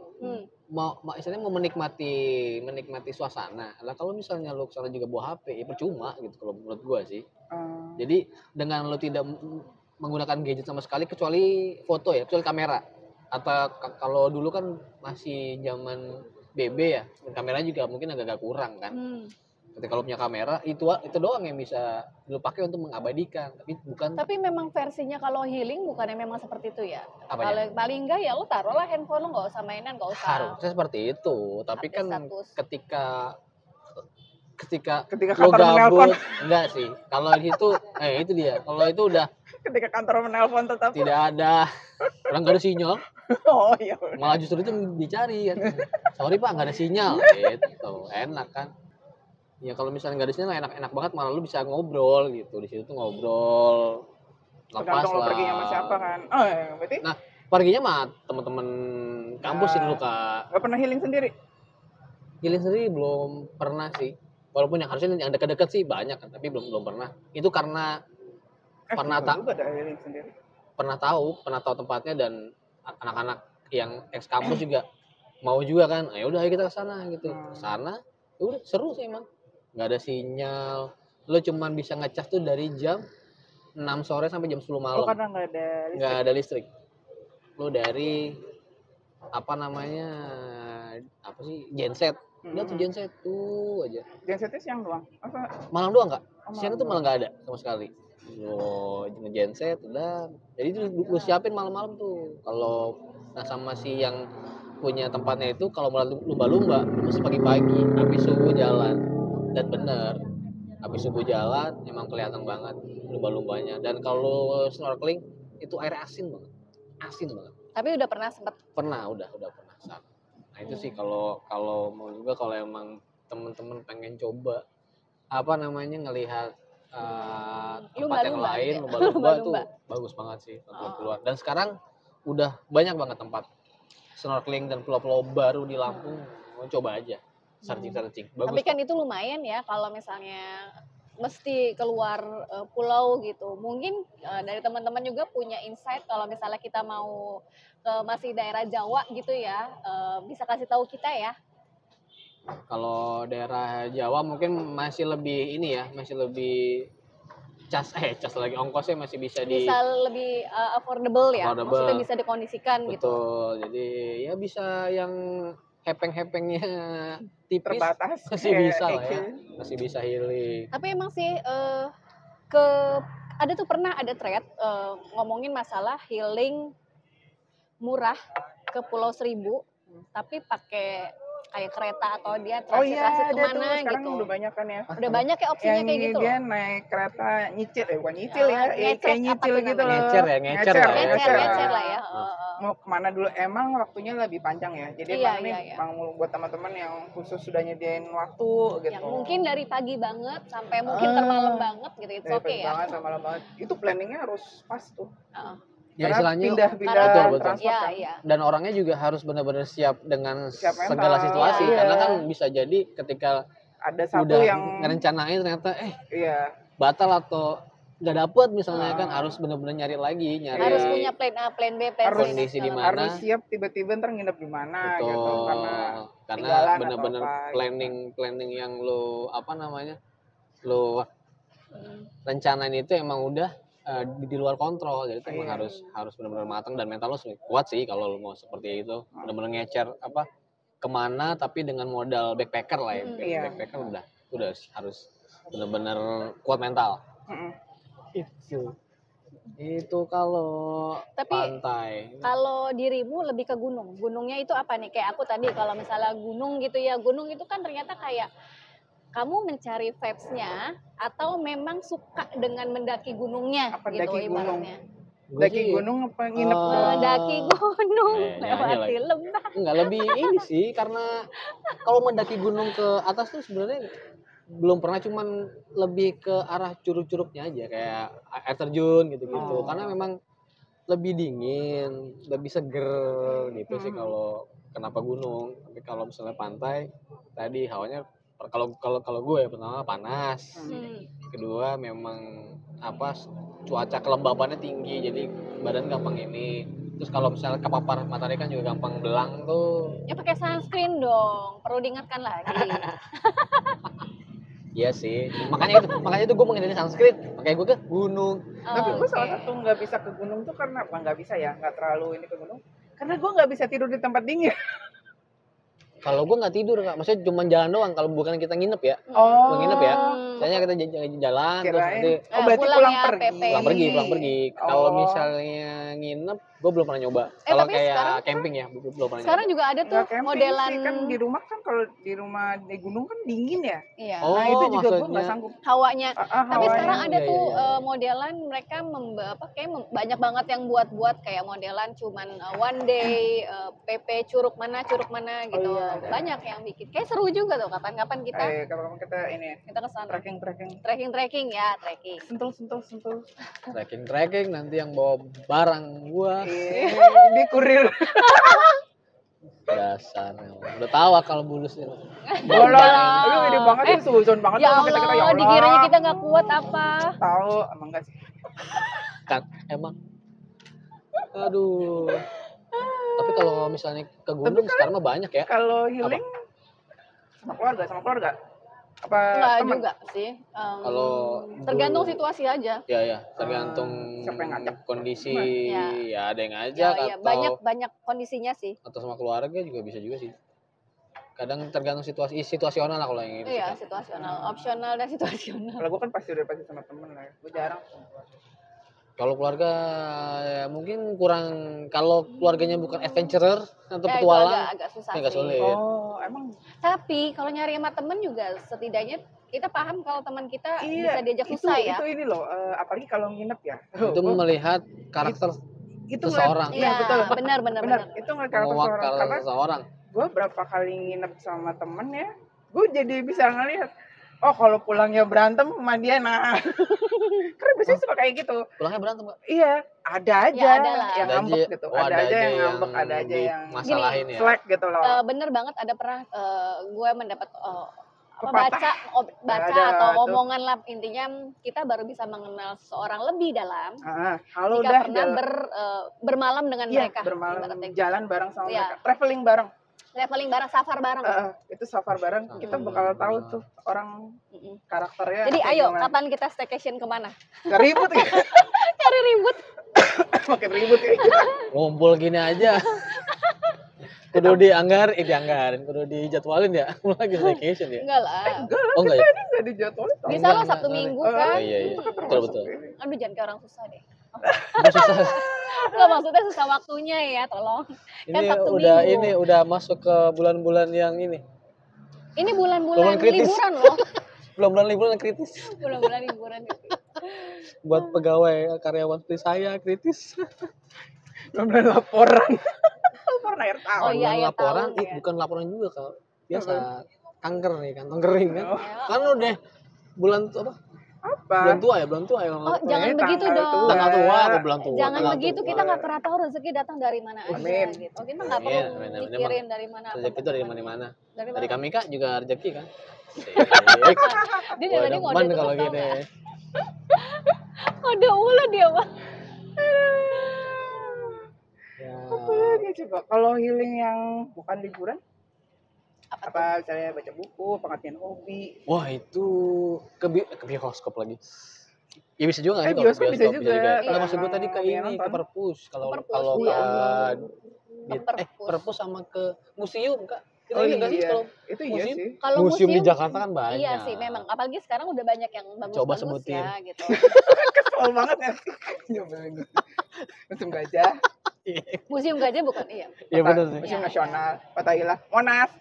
Speaker 1: istilahnya mau menikmati suasana. Lah kalau misalnya lu kesana juga bawa HP, ya percuma gitu kalau menurut gue sih. Jadi dengan lu tidak menggunakan gadget sama sekali kecuali foto ya, kecuali kamera. Atau kalau dulu kan masih zaman BB ya, kameranya juga mungkin agak kurang kan. Ketika kalau punya kamera itu doang yang bisa lu pakai untuk mengabadikan, tapi bukan.
Speaker 2: Tapi memang versinya kalau healing bukannya memang seperti itu ya.
Speaker 1: Apanya?
Speaker 2: Kalau paling enggak ya lu taruhlah handphone lu, nggak usah mainan, nggak usah.
Speaker 1: Harusnya seperti itu, tapi kan ketika
Speaker 3: lu
Speaker 1: gabut, enggak sih. Kalau itu itu dia. Kalau itu udah
Speaker 3: ketika kantor menelpon tetap
Speaker 1: tidak ada, orang nggak ada sinyal.
Speaker 3: Oh iya.
Speaker 1: Malah justru itu dicari kan. Sorry Pak, nggak ada sinyal. Gitu, enak kan. Ya kalau misalnya nggak ada sinyal enak banget, malah lu bisa ngobrol gitu. Di situ tuh ngobrol.
Speaker 3: Lepas lah. Perginya sama siapa kan? Oh ya, berarti.
Speaker 1: Nah, perginya sama teman-teman kampus sih dulu Kak.
Speaker 3: Nggak pernah healing sendiri?
Speaker 1: Healing sendiri belum pernah sih. Walaupun yang harusnya yang dekat-dekat sih banyak kan, tapi belum pernah. Itu karena pernah tahu tempatnya dan anak-anak yang ex kampus juga mau juga kan. Ya udah ayo kita ke sana gitu. Ke sana, udah seru sih emang. Nggak ada sinyal. Lo cuman bisa ngecas tuh dari jam 6 sore sampai jam 10 malam.
Speaker 3: Oh, karena nggak ada listrik.
Speaker 1: Lo dari genset. Udah tuh genset tuh aja.
Speaker 3: Gensetnya siang doang? Apa?
Speaker 1: Malam doang nggak? Siang itu malah nggak ada sama sekali. Genset udah. Jadi itu lu siapin malam-malam tuh. Kalau sama si yang punya tempatnya itu kalau mau lumba-lumba mesti pagi-pagi habis subuh jalan. Dan bener habis subuh jalan emang kelihatan banget lumba-lumbanya. Dan kalau snorkeling itu air asin banget.
Speaker 2: Tapi udah pernah
Speaker 1: udah pernah. Nah itu sih kalau mau juga kalau emang temen-temen pengen coba ngelihat tempat yang lain, lumba-lumba tuh bagus banget sih keluar. Dan sekarang udah banyak banget tempat snorkeling dan pulau-pulau baru di Lampung. Mau coba aja, searching. Bagus.
Speaker 2: Tapi kan itu lumayan ya kalau misalnya mesti keluar pulau gitu. Mungkin dari teman-teman juga punya insight kalau misalnya kita mau ke masih daerah Jawa gitu ya, bisa kasih tahu kita ya.
Speaker 1: Kalau daerah Jawa mungkin masih lebih cas lagi ongkosnya masih bisa
Speaker 2: lebih affordable ya. Maksudnya bisa dikondisikan.
Speaker 1: Betul,
Speaker 2: gitu.
Speaker 1: Jadi ya bisa yang hepeng-hepengnya tipis
Speaker 3: terbatas
Speaker 1: masih bisa lah ya. Masih bisa healing.
Speaker 2: Tapi emang sih pernah ada thread ngomongin masalah healing murah ke Pulau Seribu tapi pakai kayak kereta atau dia
Speaker 3: Oh iya,
Speaker 2: transit
Speaker 3: ada tuh
Speaker 2: kemana
Speaker 3: sekarang
Speaker 2: gitu.
Speaker 3: udah banyak kan ya.
Speaker 2: Udah banyak ya opsinya
Speaker 3: Yang
Speaker 2: kayak gitu
Speaker 3: dia
Speaker 2: loh.
Speaker 3: naik kereta nyicil, bukan nyicil
Speaker 2: Oh,
Speaker 3: ya,
Speaker 2: ngecek
Speaker 3: kayak
Speaker 2: apa
Speaker 3: nyicil
Speaker 2: tuh
Speaker 3: gitu
Speaker 2: namanya?
Speaker 3: loh.
Speaker 1: Ngecer ya, ngecer lah ya.
Speaker 2: Ngecer lah ya.
Speaker 3: Mau kemana dulu? Emang waktunya lebih panjang ya. Jadi
Speaker 2: Iya,
Speaker 3: emang
Speaker 2: iya,
Speaker 3: nih
Speaker 2: iya.
Speaker 3: emang buat teman-teman yang khusus sudah nyediain waktu gitu.
Speaker 2: Yang mungkin dari pagi banget sampai mungkin
Speaker 3: Ah.
Speaker 2: termalam banget gitu. It's
Speaker 3: Dari
Speaker 2: okay
Speaker 3: pagi
Speaker 2: ya.
Speaker 3: banget sama malam banget. Itu planningnya harus pas tuh.
Speaker 2: Heeh.
Speaker 1: Ya
Speaker 3: Karena
Speaker 1: istilahnya
Speaker 3: pindah-pindah
Speaker 1: betul, betul.
Speaker 3: transport
Speaker 2: Iya,
Speaker 3: kan.
Speaker 2: iya.
Speaker 1: Dan orangnya juga harus benar-benar siap dengan
Speaker 3: Siap mental.
Speaker 1: segala situasi
Speaker 2: Iya.
Speaker 1: karena kan bisa jadi ketika
Speaker 3: Ada satu
Speaker 1: udah
Speaker 3: yang
Speaker 1: ngerencanain ternyata
Speaker 3: iya,
Speaker 1: batal atau nggak dapet misalnya kan
Speaker 3: Ah.
Speaker 1: harus benar-benar nyari lagi, nyari
Speaker 2: Harus punya plan A, plan B, plan C.
Speaker 3: Harus-
Speaker 2: dan
Speaker 1: kondisi di
Speaker 2: segala
Speaker 1: mana.
Speaker 3: harus siap tiba-tiba ntar nginep di mana
Speaker 1: betul
Speaker 3: gitu karena
Speaker 1: karena
Speaker 3: tinggalan atau
Speaker 1: benar-benar
Speaker 3: apa, gitu.
Speaker 1: planning yang lo lo
Speaker 2: macam.
Speaker 1: rencanain itu emang udah di luar kontrol, jadi itu emang
Speaker 3: Iya.
Speaker 1: harus benar-benar matang dan mental lo kuat sih kalau lo mau seperti itu, benar-benar ngecer kemana tapi dengan modal backpacker lah ya.
Speaker 3: Iya.
Speaker 1: Backpacker udah harus benar-benar kuat mental.
Speaker 3: Mm-mm.
Speaker 1: Itu kalau
Speaker 2: Tapi
Speaker 1: pantai.
Speaker 2: kalau dirimu lebih ke gunung. Gunungnya itu apa nih? Kayak aku tadi kalau misalnya gunung gitu ya. Gunung itu kan ternyata kayak kamu mencari vibes-nya atau memang suka dengan mendaki gunungnya
Speaker 3: Apa
Speaker 2: gitu
Speaker 3: daki gunung?
Speaker 2: ibaratnya.
Speaker 1: Gua
Speaker 3: Daki
Speaker 1: sih,
Speaker 3: gunung apa nginep doang?
Speaker 2: Mendaki gunung,
Speaker 1: nyanyi
Speaker 2: lewati
Speaker 1: lagi.
Speaker 2: lembah.
Speaker 1: Enggak, lebih ini sih karena kalau mendaki gunung ke atas tuh sebenarnya belum pernah, cuman lebih ke arah curug-curugnya aja kayak air terjun gitu-gitu.
Speaker 3: Oh.
Speaker 1: Karena memang lebih dingin, lebih seger gitu sih kalau kenapa gunung. Tapi kalau misalnya pantai tadi hawanya kalau gue ya pertama panas. Kedua memang cuaca kelembabannya tinggi jadi badan gampang ini. Terus kalau misalnya kepapar matahari kan juga gampang belang tuh.
Speaker 2: Ya pakai sunscreen dong, perlu diingatkan lagi.
Speaker 1: Iya sih. Makanya itu gue menghindari sunscreen. Makanya gue ke gunung.
Speaker 3: Tapi gue salah
Speaker 2: Oke.
Speaker 3: satu nggak bisa ke gunung tuh karena apa? Nggak bisa ya, nggak terlalu ini ke gunung. Karena gue nggak bisa tidur di tempat dingin.
Speaker 1: Kalau gue nggak tidur Kak, maksudnya cuma jalan doang. Kalau bukan kita nginep ya,
Speaker 3: Oh.
Speaker 1: nginep ya. Misalnya kita jalan terus
Speaker 3: Kirain.
Speaker 1: nanti
Speaker 3: Oh berarti pulang
Speaker 2: ya,
Speaker 3: pergi.
Speaker 2: PP.
Speaker 1: pulang pergi.
Speaker 3: Oh.
Speaker 1: Kalau misalnya nginep, gue belum pernah nyoba. Kalau
Speaker 2: tapi
Speaker 1: kayak
Speaker 2: sekarang-
Speaker 1: camping ya, belum pernah
Speaker 2: Sekarang
Speaker 1: nyoba.
Speaker 2: juga ada tuh
Speaker 3: Nggak camping
Speaker 2: modelan
Speaker 3: sih, kan di rumah kan kalau di rumah di gunung kan dingin ya.
Speaker 2: iya.
Speaker 1: Oh,
Speaker 3: Nah itu juga gue
Speaker 1: maksudnya-
Speaker 3: nggak sanggup.
Speaker 2: Hawanya. Tapi
Speaker 3: Hawanya.
Speaker 2: sekarang ada
Speaker 1: Iya,
Speaker 2: tuh
Speaker 1: iya, iya.
Speaker 2: modelan mereka banyak banget yang buat kayak modelan cuman one day PP curug mana gitu.
Speaker 3: Oh, iya, ada.
Speaker 2: Banyak yang bikin. Kayak seru juga tuh kapan-kapan kita
Speaker 3: Kalau kita ini ya,
Speaker 2: kita ke sana.
Speaker 3: trekking.
Speaker 2: Trekking ya, trekking.
Speaker 3: Sentul.
Speaker 1: Trekking nanti yang bawa barang gua.
Speaker 3: Di kurir.
Speaker 1: Dasar. Udah tahu kalau bulus itu.
Speaker 3: Bola. Aduh gede banget sih, suzon banget
Speaker 2: Ya
Speaker 3: sama kita ya
Speaker 2: Allah,
Speaker 3: Allah.
Speaker 2: dikiranya kita nggak kuat apa?
Speaker 3: Tahu, emang enggak sih.
Speaker 1: Kan emang. Aduh. Tapi kalau misalnya ke gunung sekarang mah banyak ya.
Speaker 3: Kalau healing sama keluarga. Apa
Speaker 2: Enggak
Speaker 3: teman?
Speaker 2: juga sih.
Speaker 1: Kalau
Speaker 2: Tergantung
Speaker 1: dulu-
Speaker 2: situasi aja.
Speaker 1: Ya, tergantung
Speaker 3: siapa yang ngajak?
Speaker 1: kondisi.
Speaker 2: Ya.
Speaker 1: Ya ada yang ngajak
Speaker 2: Ya,
Speaker 1: atau
Speaker 2: banyak kondisinya sih.
Speaker 1: atau sama keluarga juga bisa juga sih. Kadang tergantung situasional lah kalau yang itu.
Speaker 2: Iya, situasional, opsional dan situasional.
Speaker 3: Kalau gue kan pasti sama temen lah. Gue jarang sama keluarga.
Speaker 1: Kalau keluarga ya mungkin kurang, kalau keluarganya bukan adventurer atau
Speaker 2: Ya, itu
Speaker 1: petualang,
Speaker 2: agak susah
Speaker 1: agak
Speaker 2: sih.
Speaker 1: sulit.
Speaker 3: Oh, emang
Speaker 2: Tapi kalau nyari sama temen juga setidaknya kita paham kalau teman kita bisa diajak
Speaker 3: itu,
Speaker 2: susah ya.
Speaker 3: Itu ini loh, apalagi kalau nginep ya.
Speaker 1: Itu
Speaker 3: Gua-
Speaker 1: melihat karakter
Speaker 3: itu
Speaker 1: seseorang.
Speaker 3: Iya, betul.
Speaker 2: benar.
Speaker 3: Itu ngeliat karakter
Speaker 1: menguak
Speaker 3: seorang.
Speaker 1: karakter
Speaker 3: Karena
Speaker 1: seseorang.
Speaker 3: gue berapa kali nginep sama temen ya, gue jadi bisa ngelihat. Oh, kalau pulangnya berantem sama dia, nah. Karena biasanya suka kayak gitu.
Speaker 1: Pulangnya berantem Pak.
Speaker 3: Iya, ada aja
Speaker 2: Ya, ada lah.
Speaker 3: yang
Speaker 1: Ada
Speaker 3: ngambek
Speaker 1: aja-
Speaker 3: gitu.
Speaker 1: oh,
Speaker 3: ada aja yang ngambek, ada aja yang
Speaker 1: masalahin ya.
Speaker 3: slack gitu loh.
Speaker 2: Bener banget ada pernah gue mendapat
Speaker 3: Pepatah.
Speaker 2: baca
Speaker 3: Ada
Speaker 2: atau
Speaker 3: tuh.
Speaker 2: omongan lah, intinya kita baru bisa mengenal seseorang lebih dalam
Speaker 3: Kalau
Speaker 2: jika
Speaker 3: udah
Speaker 2: pernah bermalam dengan
Speaker 3: iya,
Speaker 2: mereka,
Speaker 3: bermalam
Speaker 2: ibaratnya.
Speaker 3: jalan bareng sama
Speaker 2: Iya.
Speaker 3: mereka, traveling bareng.
Speaker 2: Traveling bareng, safar bareng.
Speaker 3: Itu safar bareng, kita bakal tahu tuh orang
Speaker 2: Mm-mm.
Speaker 3: karakternya.
Speaker 2: Jadi
Speaker 3: kayak
Speaker 2: ayo,
Speaker 3: gimana.
Speaker 2: kapan kita staycation kemana?
Speaker 3: Nggak ribut ya?
Speaker 2: Cari ribut.
Speaker 3: Makin ribut ya.
Speaker 1: Ngumpul gini aja. Kudu dianggarin, kudu dijadwalin ya. Lagi vacation ya.
Speaker 2: Enggak lah.
Speaker 1: Oh enggak ya?
Speaker 3: Nggak dijadwalin tau.
Speaker 2: Bisa lo
Speaker 1: Enggak,
Speaker 2: Sabtu
Speaker 1: enggak.
Speaker 2: Minggu
Speaker 1: Oh
Speaker 2: kan.
Speaker 1: iya.
Speaker 3: Itu kan
Speaker 1: Betul
Speaker 3: termasuk
Speaker 1: betul.
Speaker 3: ini.
Speaker 2: Aduh, jangan kayak orang susah deh.
Speaker 1: Udah susah.
Speaker 2: Nggak, maksudnya susah waktunya ya, tolong. Kan
Speaker 1: Ini
Speaker 2: Sabtu
Speaker 1: udah
Speaker 2: Minggu.
Speaker 1: udah masuk ke bulan-bulan yang ini.
Speaker 2: Ini
Speaker 1: Bulan
Speaker 2: bulan-bulan
Speaker 1: kritis.
Speaker 2: liburan loh.
Speaker 1: Bulan-bulan liburan yang kritis.
Speaker 2: Bulan-bulan liburan gitu.
Speaker 1: Buat pegawai karyawan seperti saya kritis.
Speaker 3: Belum ada laporan. Laporan akhir tahun.
Speaker 2: Oh iya,
Speaker 1: Bulan
Speaker 2: akhir
Speaker 1: laporan,
Speaker 2: tahun, ya.
Speaker 1: bukan laporan juga Kak. Biasa
Speaker 3: Apa?
Speaker 1: kanker nih, kantong kering kan.
Speaker 3: Oh.
Speaker 1: Kan udah bulan apa?
Speaker 3: Apa?
Speaker 1: Bulan tua ya, bulan tua ya.
Speaker 2: Oh, jangan
Speaker 3: Ini
Speaker 2: begitu
Speaker 3: tanggal
Speaker 2: dong.
Speaker 3: tua.
Speaker 1: Tanggal tua apa bulan tua?
Speaker 2: Jangan
Speaker 1: Tanggal
Speaker 2: begitu,
Speaker 1: tua.
Speaker 2: kita nggak pernah tahu rezeki datang dari mana aja
Speaker 3: Amin.
Speaker 2: gitu. Kita nggak
Speaker 1: Amin,
Speaker 2: perlu
Speaker 1: amin, amin.
Speaker 2: mikirin dari mana.
Speaker 1: Rezeki itu dari mana-mana.
Speaker 2: Dari
Speaker 1: Dari
Speaker 2: mana?
Speaker 1: kami Kak juga rezeki kan.
Speaker 2: Dia dari tadi
Speaker 1: Wah,
Speaker 2: ngode
Speaker 1: demen kalau
Speaker 2: terus, tau
Speaker 1: gini.
Speaker 2: nggak? Ngode mulu dia mah.
Speaker 1: Ya.
Speaker 3: Apa lagi coba? Kalau healing yang bukan liburan,
Speaker 2: Apa tuh?
Speaker 3: apa misalnya baca buku, pengertian hobi.
Speaker 1: Wah itu ke bioskop lagi. Ya bisa juga nggak sih kalau
Speaker 3: Bioskop
Speaker 1: ke
Speaker 3: bisa juga.
Speaker 1: Nggak,
Speaker 2: Kalau
Speaker 1: maksud gue tadi ke
Speaker 3: emang dia
Speaker 1: ini, ke
Speaker 3: nonton.
Speaker 1: perpus. Kalau
Speaker 2: Perpus,
Speaker 1: kalau
Speaker 2: iya.
Speaker 1: ke
Speaker 2: Ke perpus.
Speaker 1: perpus sama ke museum Kak. Itu
Speaker 3: Oh
Speaker 1: iya nggak sih
Speaker 3: iya,
Speaker 1: kalau
Speaker 3: itu iya
Speaker 1: museum?
Speaker 3: sih.
Speaker 2: Kalau
Speaker 1: museum di Jakarta kan banyak.
Speaker 2: Iya sih, memang. Apalagi sekarang udah banyak yang
Speaker 1: Coba
Speaker 2: bagus-bagus
Speaker 1: sebutin.
Speaker 2: ya gitu.
Speaker 3: Kesel banget ya. Nyebelin gitu. Museum Gajah,
Speaker 2: Museum Gajah bukan? Iya.
Speaker 1: Iya benar sih.
Speaker 3: Museum
Speaker 2: Iya,
Speaker 3: Nasional, Fatahillah, Monas.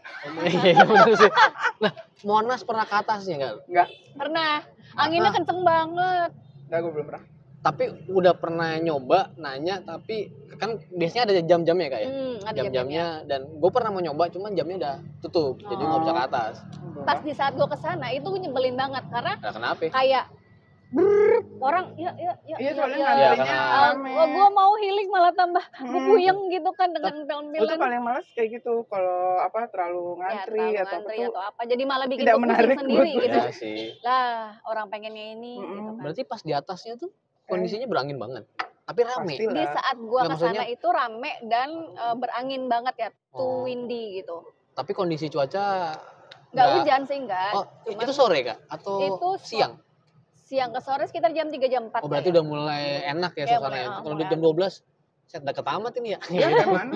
Speaker 1: Iya benar sih. Nah Monas pernah ke atasnya nggak?
Speaker 3: Enggak,
Speaker 2: Pernah. Anginnya kenceng banget.
Speaker 3: enggak gue belum pernah.
Speaker 1: Tapi udah pernah nyoba nanya tapi kan biasanya ada jam-jamnya Kak ya.
Speaker 2: Ada
Speaker 1: Jam-jamnya dan gue pernah mau nyoba cuman jamnya udah tutup jadi nggak bisa ke atas.
Speaker 2: Pas di saat gue kesana itu nyebelin banget karena
Speaker 1: Nah, kenapa?
Speaker 2: kayak orang ya
Speaker 3: Iya, soalnya
Speaker 1: Iya,
Speaker 3: ngantrinya
Speaker 1: karena-
Speaker 3: rame.
Speaker 2: gue mau healing malah tambah gue puyeng gitu kan dengan
Speaker 3: Gue tuh
Speaker 2: film-film
Speaker 3: paling males kayak gitu kalau apa terlalu ngantri
Speaker 2: ya,
Speaker 3: atau apa
Speaker 2: ngantri
Speaker 3: tuh.
Speaker 2: atau apa jadi malah bikin
Speaker 3: Tidak
Speaker 2: gue
Speaker 3: menarik
Speaker 2: pusing sendiri
Speaker 3: buat
Speaker 2: gitu
Speaker 1: Iya sih.
Speaker 2: lah orang pengennya ini
Speaker 3: Mm-mm.
Speaker 2: gitu kan.
Speaker 1: Berarti pas di atasnya tuh kondisinya berangin banget. Tapi rame.
Speaker 3: Pastilah.
Speaker 2: Di saat gue
Speaker 1: Nggak,
Speaker 2: kesana
Speaker 1: maksudnya-
Speaker 2: itu rame dan berangin banget ya
Speaker 1: Oh.
Speaker 2: too windy gitu
Speaker 1: Tapi kondisi cuaca
Speaker 2: nggak hujan sih nggak
Speaker 1: Oh,
Speaker 2: cuman
Speaker 1: itu sore Kak atau
Speaker 2: Itu
Speaker 1: siang?
Speaker 2: siang ke sore sekitar jam 3 jam 4
Speaker 1: Oh, berarti udah mulai enak ya
Speaker 2: Ya,
Speaker 1: suasananya.
Speaker 2: mulai-
Speaker 1: Kalau
Speaker 2: mulai
Speaker 1: udah jam 12 saya udah ketamat ini ya.
Speaker 3: Dia jam mana?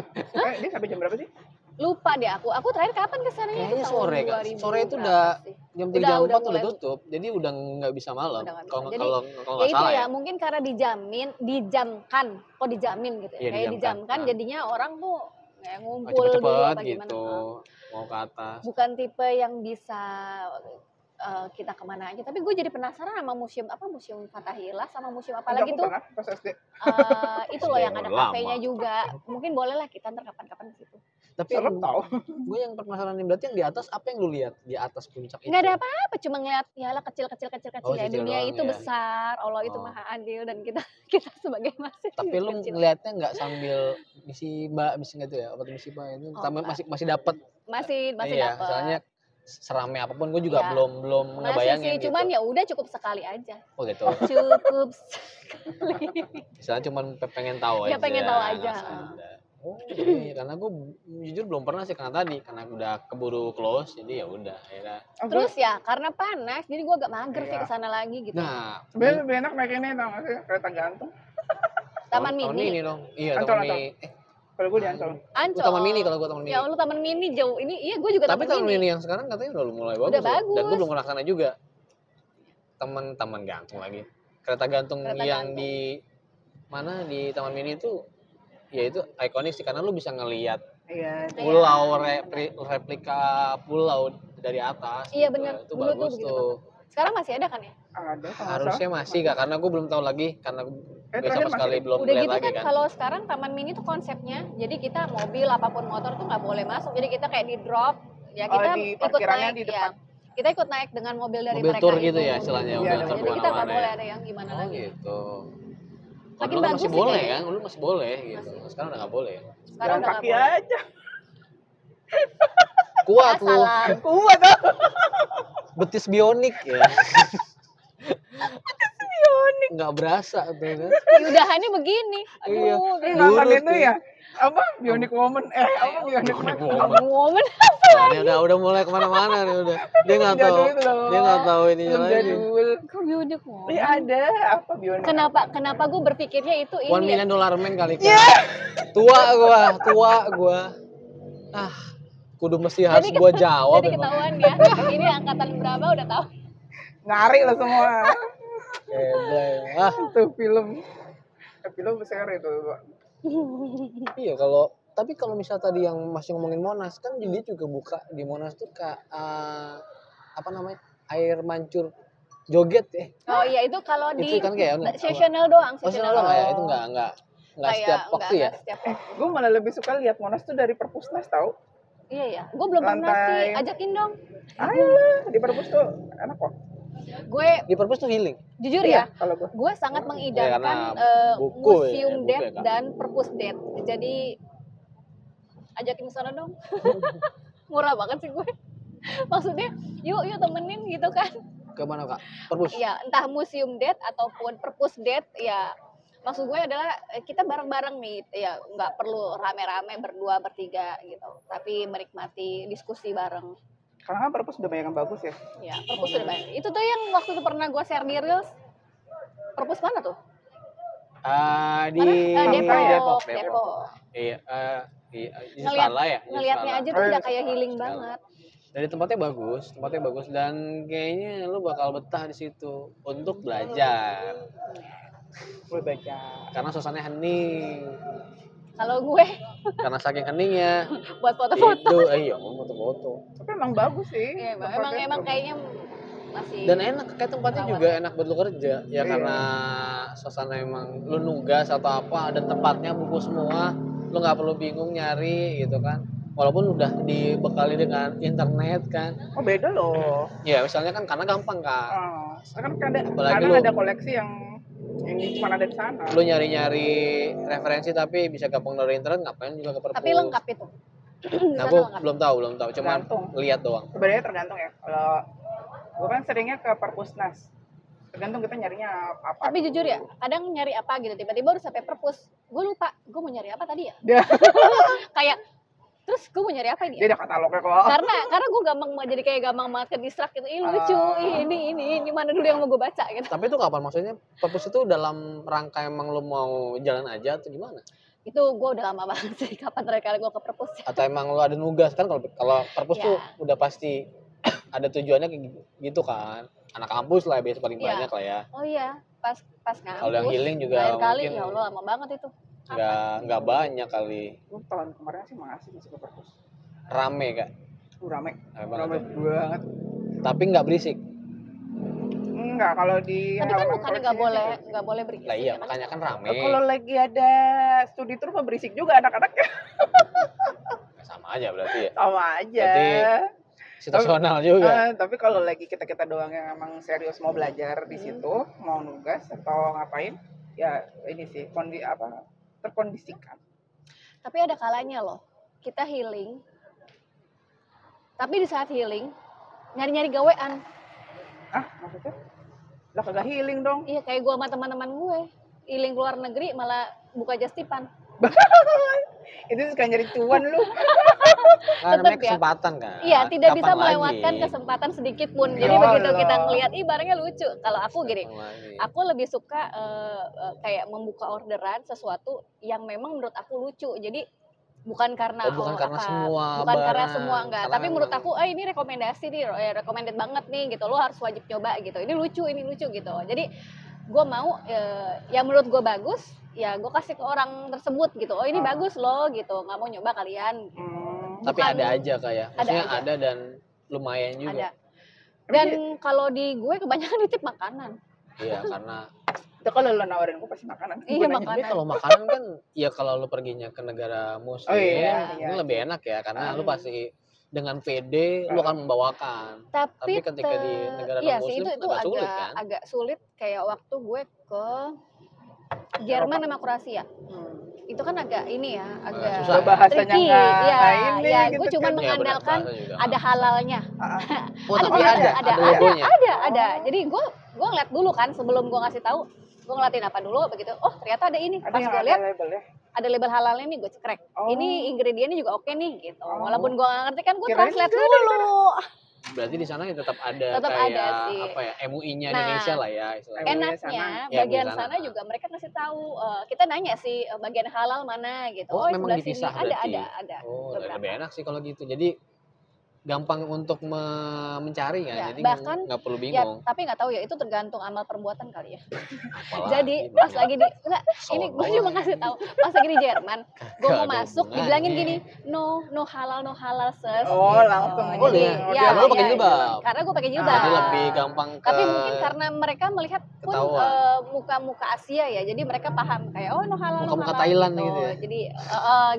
Speaker 3: Dia sampai jam berapa sih?
Speaker 2: lupa deh aku terakhir kapan kesananya itu
Speaker 1: Kayaknya
Speaker 2: tahun
Speaker 1: sore, Kak.
Speaker 2: 2000
Speaker 1: Sore itu
Speaker 2: berapa
Speaker 1: udah
Speaker 2: sih?
Speaker 1: Jam 3
Speaker 2: Udah
Speaker 1: jam 4 udah
Speaker 2: mulai
Speaker 1: tutup. Jadi udah nggak bisa malam.
Speaker 2: Udah nggak bisa.
Speaker 1: Kalau
Speaker 2: Jadi,
Speaker 1: kalau
Speaker 2: ya
Speaker 1: nggak
Speaker 2: itu
Speaker 1: salah
Speaker 2: ya
Speaker 1: ya.
Speaker 2: mungkin karena dijamkan kok dijamin gitu ya
Speaker 1: Iya,
Speaker 2: kayak dijamkan
Speaker 1: dijamkan.
Speaker 2: jadinya orang tuh kayak
Speaker 1: Oh,
Speaker 2: ngumpul dulu
Speaker 1: cepet-cepet
Speaker 2: apa gimana.
Speaker 1: gitu. Mau ke atas.
Speaker 2: Bukan tipe yang bisa kita kemana aja tapi gue jadi penasaran sama museum Fatahillah sama museum apa
Speaker 3: Enggak,
Speaker 2: lagi
Speaker 3: aku
Speaker 2: tuh
Speaker 3: pernah pas SD.
Speaker 2: itu loh yang ada
Speaker 1: Lama.
Speaker 2: kafenya juga mungkin boleh lah kita ntar kapan-kapan ke situ
Speaker 1: Tapi
Speaker 3: Serem tau.
Speaker 1: gue yang permasalahan ini berarti yang di atas apa yang lu lihat di atas puncak itu?
Speaker 2: nggak ada apa-apa cuma ngeliat ya lah kecil
Speaker 1: Oh,
Speaker 2: ya
Speaker 1: kecil
Speaker 2: dunia
Speaker 1: doang
Speaker 2: itu
Speaker 1: ya.
Speaker 2: besar Allah itu
Speaker 1: Oh.
Speaker 2: maha adil dan kita sebagai masih
Speaker 1: Tapi lu
Speaker 2: kecil.
Speaker 1: ngelihatnya nggak sambil misi gitu ya? Apa tuh misi mbak itu?
Speaker 2: Oh,
Speaker 1: Tambah
Speaker 2: enggak.
Speaker 1: masih dapat.
Speaker 2: masih
Speaker 1: Iya,
Speaker 2: dapat
Speaker 1: soalnya serame apapun gue juga
Speaker 2: Iya.
Speaker 1: belum
Speaker 2: masih
Speaker 1: ngebayangin
Speaker 2: sih
Speaker 1: gitu.
Speaker 2: cuman ya udah cukup sekali aja
Speaker 1: Oh gitu.
Speaker 2: cukup sekali
Speaker 1: Misalnya cuman pengen tahu aja.
Speaker 2: Ya, pengen tahu aja.
Speaker 1: nggak ada. Oh iya, karena gue jujur belum pernah sih karena tadi karena udah keburu close jadi ya udah akhirnya.
Speaker 2: terus ya karena panas jadi gue agak mager sih
Speaker 3: Iya.
Speaker 2: kesana lagi gitu
Speaker 1: Nah,
Speaker 3: Sebenarnya lebih enak naik ini tau gak sih? Kereta gantung.
Speaker 2: taman
Speaker 1: tahun
Speaker 2: mini
Speaker 1: ini dong. Iya,
Speaker 3: Ancol,
Speaker 1: taman mini.
Speaker 3: Kalau gue di Ancol.
Speaker 2: Ancol
Speaker 1: Taman mini kalau gue taman mini.
Speaker 2: ya Allah taman mini jauh ini iya gue juga
Speaker 1: Tapi taman
Speaker 2: taman mini
Speaker 1: mini yang sekarang katanya udah mulai bagus.
Speaker 2: Udah
Speaker 1: ya. Dan gue
Speaker 2: bagus.
Speaker 1: belum pernah kesana juga. Taman gantung lagi. Kereta gantung
Speaker 2: Kereta
Speaker 1: yang
Speaker 2: gantung.
Speaker 1: di mana di taman mini itu ya itu ikonik sih karena lu bisa ngelihat
Speaker 3: Iya.
Speaker 1: pulau replika pulau dari atas.
Speaker 2: Iya,
Speaker 1: gitu.
Speaker 2: bener.
Speaker 1: Itu
Speaker 2: Dulu tuh
Speaker 1: bagus
Speaker 2: begitu
Speaker 1: tuh.
Speaker 2: sekarang masih ada kan ya
Speaker 3: Ada. kalau nggak
Speaker 1: Harusnya
Speaker 3: salah.
Speaker 1: masih Kak karena gue belum tahu lagi karena gue
Speaker 3: terakhir
Speaker 1: sama
Speaker 3: masih
Speaker 1: sekali
Speaker 3: ada.
Speaker 1: belum
Speaker 2: udah
Speaker 1: lihat
Speaker 2: gitu
Speaker 1: lagi
Speaker 2: kan
Speaker 1: kan.
Speaker 2: kalau sekarang taman mini tuh konsepnya jadi kita mobil apapun motor tuh nggak boleh masuk jadi kita kayak di drop ya
Speaker 3: Oh,
Speaker 2: kita
Speaker 3: di
Speaker 2: ikut
Speaker 3: parkirannya
Speaker 2: naik
Speaker 3: di
Speaker 2: ya
Speaker 3: depan.
Speaker 2: kita ikut naik dengan mobil dari
Speaker 1: Mobil
Speaker 2: mereka
Speaker 1: tour
Speaker 2: itu
Speaker 1: gitu ya istilahnya,
Speaker 3: Iya,
Speaker 1: mobil
Speaker 3: ada
Speaker 1: tour
Speaker 2: jadi kita nggak
Speaker 1: kemana-mana
Speaker 2: boleh
Speaker 1: ya.
Speaker 2: ada yang gimana
Speaker 1: Oh
Speaker 2: lagi
Speaker 1: gitu.
Speaker 2: Makin
Speaker 1: Dulu kan
Speaker 2: bagus
Speaker 1: masih
Speaker 2: sih
Speaker 1: boleh
Speaker 2: kayaknya.
Speaker 1: kan? Dulu masih boleh gitu. Sekarang udah nggak boleh.
Speaker 2: sekarang
Speaker 3: Jalan
Speaker 2: udah nggak
Speaker 3: kaki
Speaker 2: boleh
Speaker 3: aja.
Speaker 1: Kuat
Speaker 2: ya,
Speaker 1: lu.
Speaker 2: salah
Speaker 3: Kuat tau.
Speaker 1: Betis bionik ya. Nggak berasa tuh kan.
Speaker 2: udahannya begini
Speaker 1: Iya.
Speaker 2: aduh
Speaker 3: Nonton
Speaker 1: Lurus
Speaker 3: itu
Speaker 1: tuh.
Speaker 3: ya. Apa? Bionic Woman. Apa Bionic
Speaker 1: Bionic
Speaker 3: Man?
Speaker 1: Woman.
Speaker 2: momen
Speaker 1: Nah, ini udah mulai kemana-mana nih udah. Dia nggak tahu.
Speaker 3: Jadul itu loh.
Speaker 1: Dia nggak tahu ini
Speaker 3: Belum
Speaker 1: lagi.
Speaker 3: jadul.
Speaker 2: kok biodek momen
Speaker 3: Iya ada. Apa Bionic?
Speaker 2: kenapa gue berpikirnya itu
Speaker 1: $1
Speaker 2: ini ya
Speaker 1: million man kali kan. Tua gua. Ah, kudu mesti harus gua jawab
Speaker 2: jadi
Speaker 1: emang.
Speaker 2: ketahuan ya ini angkatan berapa udah tahu
Speaker 3: Ngari lah semua.
Speaker 1: Beda ya. Ah,
Speaker 3: Itu film. Tapi lo besar itu.
Speaker 1: Iya tapi kalau misal tadi yang masih ngomongin Monas kan dia juga buka di Monas tuh apa namanya air mancur joget
Speaker 2: Oh iya itu kalau
Speaker 1: itu
Speaker 2: di
Speaker 1: kan kayak
Speaker 2: seasonal doang,
Speaker 1: seasonal doang ya itu nggak setiap waktu ya.
Speaker 3: Gue malah lebih suka lihat Monas tuh dari Perpusnas tau.
Speaker 2: Iya ya, gue belum pernah sih, ajakin dong.
Speaker 3: Ayolah, di Perpus tuh enak kok.
Speaker 2: Gue
Speaker 1: di Perpus tuh healing.
Speaker 2: Jujur ya,
Speaker 3: kalau
Speaker 2: gue sangat mengidamkan
Speaker 1: buku
Speaker 2: museum
Speaker 1: buku
Speaker 2: date
Speaker 1: kan.
Speaker 2: dan perpus date. Jadi ajakin ke sana dong. Murah banget sih gue. Maksudnya, yuk temenin gitu kan.
Speaker 1: Ke mana Kak? Perpus?
Speaker 2: Iya, entah museum date ataupun perpus date ya. Maksud gue adalah kita bareng-bareng nih, ya nggak perlu rame-rame berdua bertiga gitu, tapi menikmati diskusi bareng.
Speaker 3: Karena kan Perpus udah banyak yang bagus ya.
Speaker 2: Ya, Perpus udah banyak. Itu tuh yang waktu itu pernah gue share di Reels. Perpus mana tuh?
Speaker 1: Di
Speaker 2: Depok.
Speaker 1: Iya,
Speaker 2: Ngelihatnya aja tuh udah kayak healing banget.
Speaker 1: Dari tempatnya bagus dan kayaknya lu bakal betah di situ untuk belajar. Karena suasananya hening.
Speaker 2: Kalau gue
Speaker 1: karena saking heningnya
Speaker 2: buat foto-foto.
Speaker 1: Iya, mau foto-foto.
Speaker 3: Tapi emang bagus sih.
Speaker 2: Iya, emang kayaknya masih.
Speaker 1: Dan enak kayak tempatnya juga enak buat lu kerja. Ya karena suasana emang lu nugas atau apa ada tempatnya buku semua, lu nggak perlu bingung nyari gitu kan. Walaupun udah dibekali dengan internet kan.
Speaker 3: Oh beda loh.
Speaker 1: Ya misalnya kan karena gampang Kak.
Speaker 3: Kan kadang ada koleksi yang cuma ada di sana.
Speaker 1: Lu nyari-nyari referensi tapi bisa gampang dari internet, ngapain juga ke Perpus.
Speaker 2: Tapi lengkap itu.
Speaker 1: Nah, gue belum tahu, cuma lihat doang.
Speaker 3: Sebenarnya tergantung ya. Kalau gue kan seringnya ke Perpusnas. Tergantung kita nyarinya apa.
Speaker 2: Tapi jujur ya, kadang nyari apa gitu, tiba-tiba udah sampai Perpus. Gue lupa, gue mau nyari apa tadi ya? Kayak terus gue mau nyari apa ini?
Speaker 3: Dia ada katalognya kok.
Speaker 2: Karena gue gampang banget ke distract gitu. Ih lucu, ini mana dulu yang mau gue baca gitu.
Speaker 1: Tapi itu kapan maksudnya? Perpus itu dalam rangka emang lu mau jalan aja atau gimana?
Speaker 2: Itu gue udah lama banget sih kapan terakhir kali gue ke Perpus.
Speaker 1: Atau emang lu ada nugas kan kalau Perpus tuh udah pasti ada tujuannya kayak gitu kan. Anak kampus lah biasa paling banyak lah ya.
Speaker 2: Oh iya, pas kampus.
Speaker 1: Kalau yang healing juga
Speaker 2: kali ya Allah lama banget itu.
Speaker 1: Nggak banyak kali.
Speaker 3: Tahun kemarin sih masih ke Perpus.
Speaker 1: Rame Kak?
Speaker 3: Rame
Speaker 1: banget.
Speaker 3: Tapi
Speaker 1: nggak berisik?
Speaker 3: Enggak, kalau di
Speaker 2: tapi kan bukannya nggak boleh berisik.
Speaker 1: Lah iya, makanya kan rame.
Speaker 3: Kalau lagi ada studi tour mah berisik juga anak-anaknya.
Speaker 1: Sama aja berarti ya?
Speaker 3: Sama aja.
Speaker 1: Berarti situasional juga.
Speaker 3: Tapi kalau lagi kita doang yang emang serius mau belajar di situ, mau nugas atau ngapain, ya ini sih terkondisikan.
Speaker 2: Tapi ada kalanya loh, kita healing. Tapi di saat healing, nyari-nyari gawean.
Speaker 3: Maksudnya? Lah kagak healing dong.
Speaker 2: Iya, kayak gue sama teman-teman gue. Healing keluar negeri malah buka Justipan.
Speaker 3: Itu suka nyari cuan lu.
Speaker 1: Namanya kesempatan kan.
Speaker 2: Iya, tidak bisa melewatkan kesempatan sedikit pun. Jadi begitu kita ngelihat, barangnya lucu. Kalau aku gini, aku lebih suka kayak membuka orderan sesuatu yang memang menurut aku lucu. Jadi bukan karena semua enggak, tapi menurut aku ini rekomendasi nih, recommended banget nih gitu. Lo harus wajib coba gitu. Ini lucu gitu. Jadi gue mau yang menurut gue bagus, ya gue kasih ke orang tersebut gitu. Oh ini bagus loh gitu, nggak mau nyoba kalian.
Speaker 1: Tapi ada aja kayak, maksudnya ada dan lumayan juga.
Speaker 2: Ada. Dan kalau di gue kebanyakan nitip makanan.
Speaker 1: Iya karena
Speaker 3: itu kalau lo nawarin gue pasti makanan.
Speaker 2: Iya makanan.
Speaker 1: Tapi kalau makanan kan, ya kalau lo perginya ke negara muslim, ini lebih enak ya karena lo pasti dengan PD lu akan membawakan. Tapi ketika di negara non-muslim
Speaker 2: itu
Speaker 1: agak sulit kan?
Speaker 2: Agak sulit kayak waktu gue ke Jerman sama Kroasia. Itu kan agak agak
Speaker 1: susah
Speaker 3: bahasanya
Speaker 2: tricky. Ya,
Speaker 3: gitu
Speaker 2: gue cuma mengandalkan ada halalnya.
Speaker 1: Tapi ada.
Speaker 2: Jadi gue ngeliat dulu kan sebelum gue ngasih tahu, gue ngeliatin apa dulu begitu. Oh ternyata ada ini. Pas gue lihat ada label halalnya nih, gue cekrek. Ini ingredientnya juga oke nih gitu. Walaupun gue nggak ngerti kan gue translate dulu.
Speaker 1: Berarti di sana tetap ada
Speaker 2: sih.
Speaker 1: apa ya, MUI-nya Indonesia lah ya istilahnya.
Speaker 2: Enaknya bagian sana juga mereka ngasih tahu, kita nanya sih bagian halal mana gitu.
Speaker 1: Oh memang
Speaker 2: sebelah
Speaker 1: dipisah
Speaker 2: sini
Speaker 1: berarti.
Speaker 2: Ada.
Speaker 1: Oh lebih enak sih kalau gitu. Jadi gampang untuk mencari kan,
Speaker 2: Ya,
Speaker 1: jadi
Speaker 2: bahkan
Speaker 1: nggak perlu
Speaker 2: ya,
Speaker 1: bingung.
Speaker 2: tapi nggak tahu ya itu tergantung amal perbuatan kali ya.
Speaker 1: Apalagi
Speaker 2: Jadi
Speaker 1: belum
Speaker 2: pas lagi di enggak, ini
Speaker 1: sono
Speaker 2: gue cuma
Speaker 1: lah.
Speaker 2: kasih tahu pas lagi di Jerman, gue
Speaker 1: Gak
Speaker 2: mau
Speaker 1: ada
Speaker 2: masuk dibilangin gini,
Speaker 1: hubungannya.
Speaker 2: no halal sis.
Speaker 3: Oh,
Speaker 2: gitu.
Speaker 3: langsung.
Speaker 1: Oh,
Speaker 2: Jadi
Speaker 1: iya.
Speaker 2: ya,
Speaker 1: Karena lo pakai
Speaker 2: ya,
Speaker 1: jilbab.
Speaker 2: karena gue pakai
Speaker 3: Ah.
Speaker 2: jilbab.
Speaker 1: Jadi lebih gampang ke
Speaker 2: Tapi mungkin karena mereka melihat pun
Speaker 1: ketahuan.
Speaker 2: muka-muka Asia ya, jadi mereka paham kayak oh no halal
Speaker 1: Muka-muka
Speaker 2: halal
Speaker 1: Thailand
Speaker 2: gitu.
Speaker 1: gitu ya?
Speaker 2: Jadi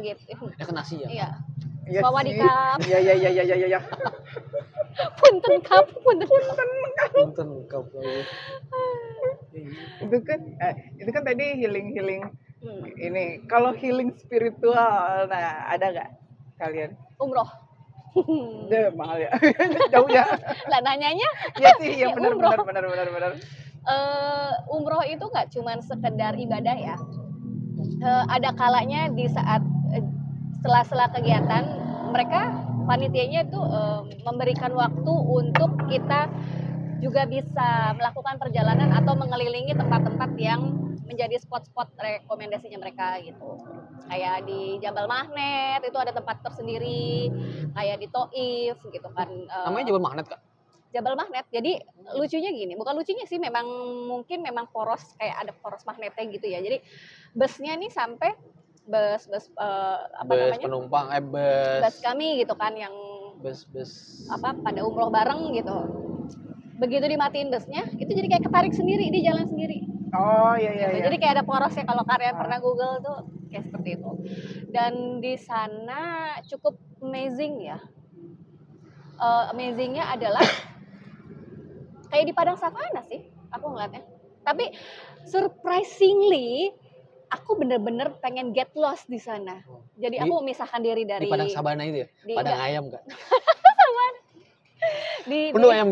Speaker 2: gitu.
Speaker 1: Ya kan Asia.
Speaker 2: Iya.
Speaker 3: Iya
Speaker 2: Sawadikap.
Speaker 3: sih. Iya.
Speaker 2: Punten kap.
Speaker 1: Punten kap lagi.
Speaker 3: Itu kan tadi healing
Speaker 2: Hmm.
Speaker 3: ini. Kalau healing spiritual, nah ada nggak kalian?
Speaker 2: Umroh.
Speaker 3: Deh, mahal ya. Jauh ya.
Speaker 2: Lah nanyanya
Speaker 3: Iya sih, iya
Speaker 2: Ya,
Speaker 3: benar.
Speaker 2: umroh. Umroh itu nggak cuma sekedar ibadah ya. Ada kalanya di saat sela-sela kegiatan mereka panitianya itu memberikan waktu untuk kita juga bisa melakukan perjalanan atau mengelilingi tempat-tempat yang menjadi spot-spot rekomendasinya mereka gitu. Kayak di Jabal Mahnet itu ada tempat tersendiri, kayak di Toif gitu kan.
Speaker 1: Namanya Jabal Mahnet, Kak?
Speaker 2: Jabal Magnet. Jadi lucunya gini, bukan lucunya sih, mungkin memang poros, kayak ada poros magnetnya gitu ya. Jadi busnya nih sampai bus namanya?
Speaker 1: Penumpang,
Speaker 2: Bus kami gitu kan yang
Speaker 1: bus
Speaker 2: pada umroh bareng gitu. Begitu dimatiin busnya, itu jadi kayak ketarik sendiri, di jalan sendiri.
Speaker 3: Oh iya.
Speaker 2: Jadi kayak ada porosnya, kalau kalian pernah Google tuh kayak seperti itu. Dan di sana cukup amazing ya. Amazingnya adalah kayak di padang savana sih aku ngeliatnya. Tapi surprisingly aku bener-bener pengen get lost di sana. Jadi aku memisahkan diri dari
Speaker 1: di padang sabana itu ya? Padang ayam, Kak? Penuh ayam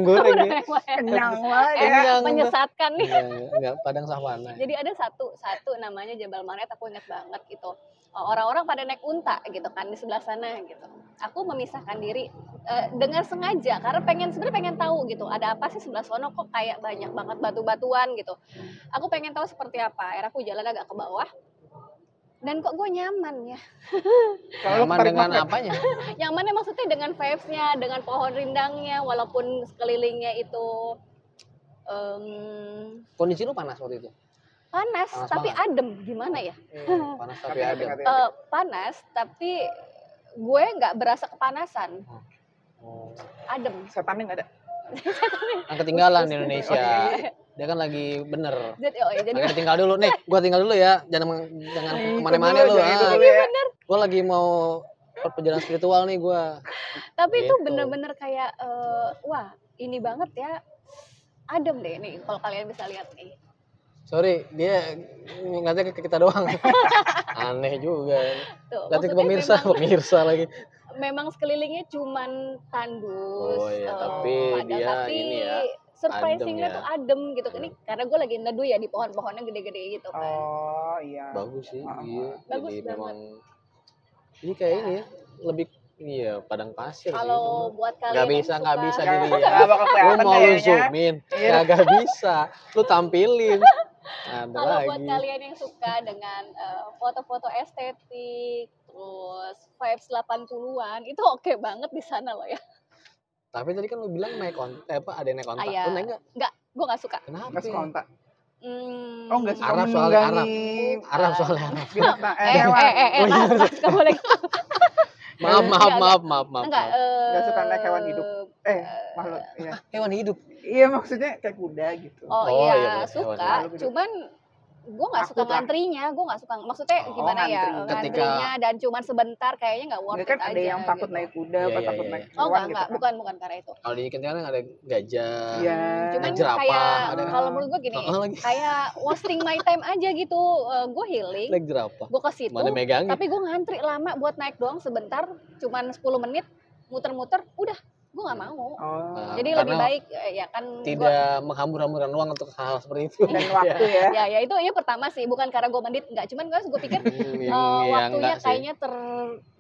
Speaker 1: goreng ya?
Speaker 3: Kenyang banget ya.
Speaker 2: Menyesatkan nih.
Speaker 1: Enggak, padang savana.
Speaker 2: Jadi ada satu namanya Jabal Magnet, aku ingat banget gitu. Orang-orang pada naik unta gitu kan di sebelah sana gitu. Aku memisahkan diri dengan sengaja karena sebenarnya pengen tahu gitu, ada apa sih sebelah sono kok kayak banyak banget batu-batuan gitu. Aku pengen tahu seperti apa. Akhirnya aku jalan agak ke bawah. Dan kok gue nyaman ya.
Speaker 1: Nyaman dengan apanya?
Speaker 2: Nyamannya maksudnya dengan vibes-nya, dengan pohon rindangnya, walaupun sekelilingnya itu
Speaker 1: kondisi lu panas waktu itu?
Speaker 2: Panas tapi banget. Adem, gimana ya?
Speaker 1: Panas tapi adem.
Speaker 2: Panas tapi gue nggak berasa kepanasan. Adem.
Speaker 3: Setannya nggak ada.
Speaker 1: Yang ketinggalan di Indonesia. Dia kan lagi bener.
Speaker 2: Jadi
Speaker 1: Agak tinggal dulu nih, gua tinggal dulu ya. Jangan kemana-mana lu.
Speaker 2: Bener.
Speaker 1: Gua lagi mau perjalanan spiritual nih gua.
Speaker 2: Tapi gitu. Itu bener-bener kayak wah ini banget ya. Adem deh nih kalau kalian bisa lihat nih.
Speaker 1: Sorry, dia ngeliatnya ke kita doang. Aneh juga. Nanti ke pemirsa lagi.
Speaker 2: Memang sekelilingnya cuman tandus.
Speaker 1: Oh iya, tapi dia ini ya.
Speaker 2: Surprisingnya tuh adem gitu. Ini karena gue lagi neduh ya di pohon-pohonnya gede-gede gitu kan.
Speaker 3: Oh iya.
Speaker 1: Bagus sih. Iya.
Speaker 2: Bagus
Speaker 1: jadi
Speaker 2: banget.
Speaker 1: memang ini kayak ini ya, lebih padang pasir
Speaker 2: kalau
Speaker 1: sih.
Speaker 2: Buat kalian
Speaker 1: nggak bisa dilihat. Lu mau lu zoomin, nggak bisa. Lu tampilin.
Speaker 2: Kalau buat kalian yang suka dengan foto-foto estetik, terus vibes 80-an, itu oke banget di sana loh ya.
Speaker 1: Tapi tadi kan lu bilang naik onta, ada yang naik onta. Lu naik nggak?
Speaker 2: Nggak, gue nggak suka.
Speaker 1: Kenapa?
Speaker 3: Nggak suka onta.
Speaker 2: Oh
Speaker 3: nggak suka
Speaker 1: Arab soalnya Arab.
Speaker 2: Kamu boleh.
Speaker 1: Maaf.
Speaker 2: Nggak
Speaker 3: suka naik hewan hidup. Makhluk. Iya.
Speaker 1: Hewan hidup.
Speaker 3: Iya maksudnya kayak kuda gitu.
Speaker 2: Oh iya suka. Cuman gue nggak suka ngantrinya, gue nggak suka, maksudnya gimana ya ngantrinya dan cuman sebentar kayaknya nggak worth it
Speaker 3: kan
Speaker 2: aja.
Speaker 3: Ada yang takut
Speaker 2: gitu.
Speaker 3: Naik kuda, takut naik
Speaker 2: hewan.
Speaker 3: Enggak,
Speaker 2: gitu bukan karena itu.
Speaker 1: Kalau di Ikan kan ada gajah,
Speaker 2: cuman
Speaker 1: jerapah,
Speaker 2: kalau menurut gue gini, kayak wasting my time aja gitu. Gue healing, gue ke situ, tapi gue ngantri lama buat naik doang sebentar, cuman 10 menit, muter-muter, udah. Gue nggak mau. Jadi lebih baik ya kan
Speaker 1: tidak menghambur-hamburkan uang untuk hal seperti itu
Speaker 3: dan waktu ya.
Speaker 2: Ya itu pertama sih, bukan karena gue mendit, nggak, cuman gue pikir waktunya kayaknya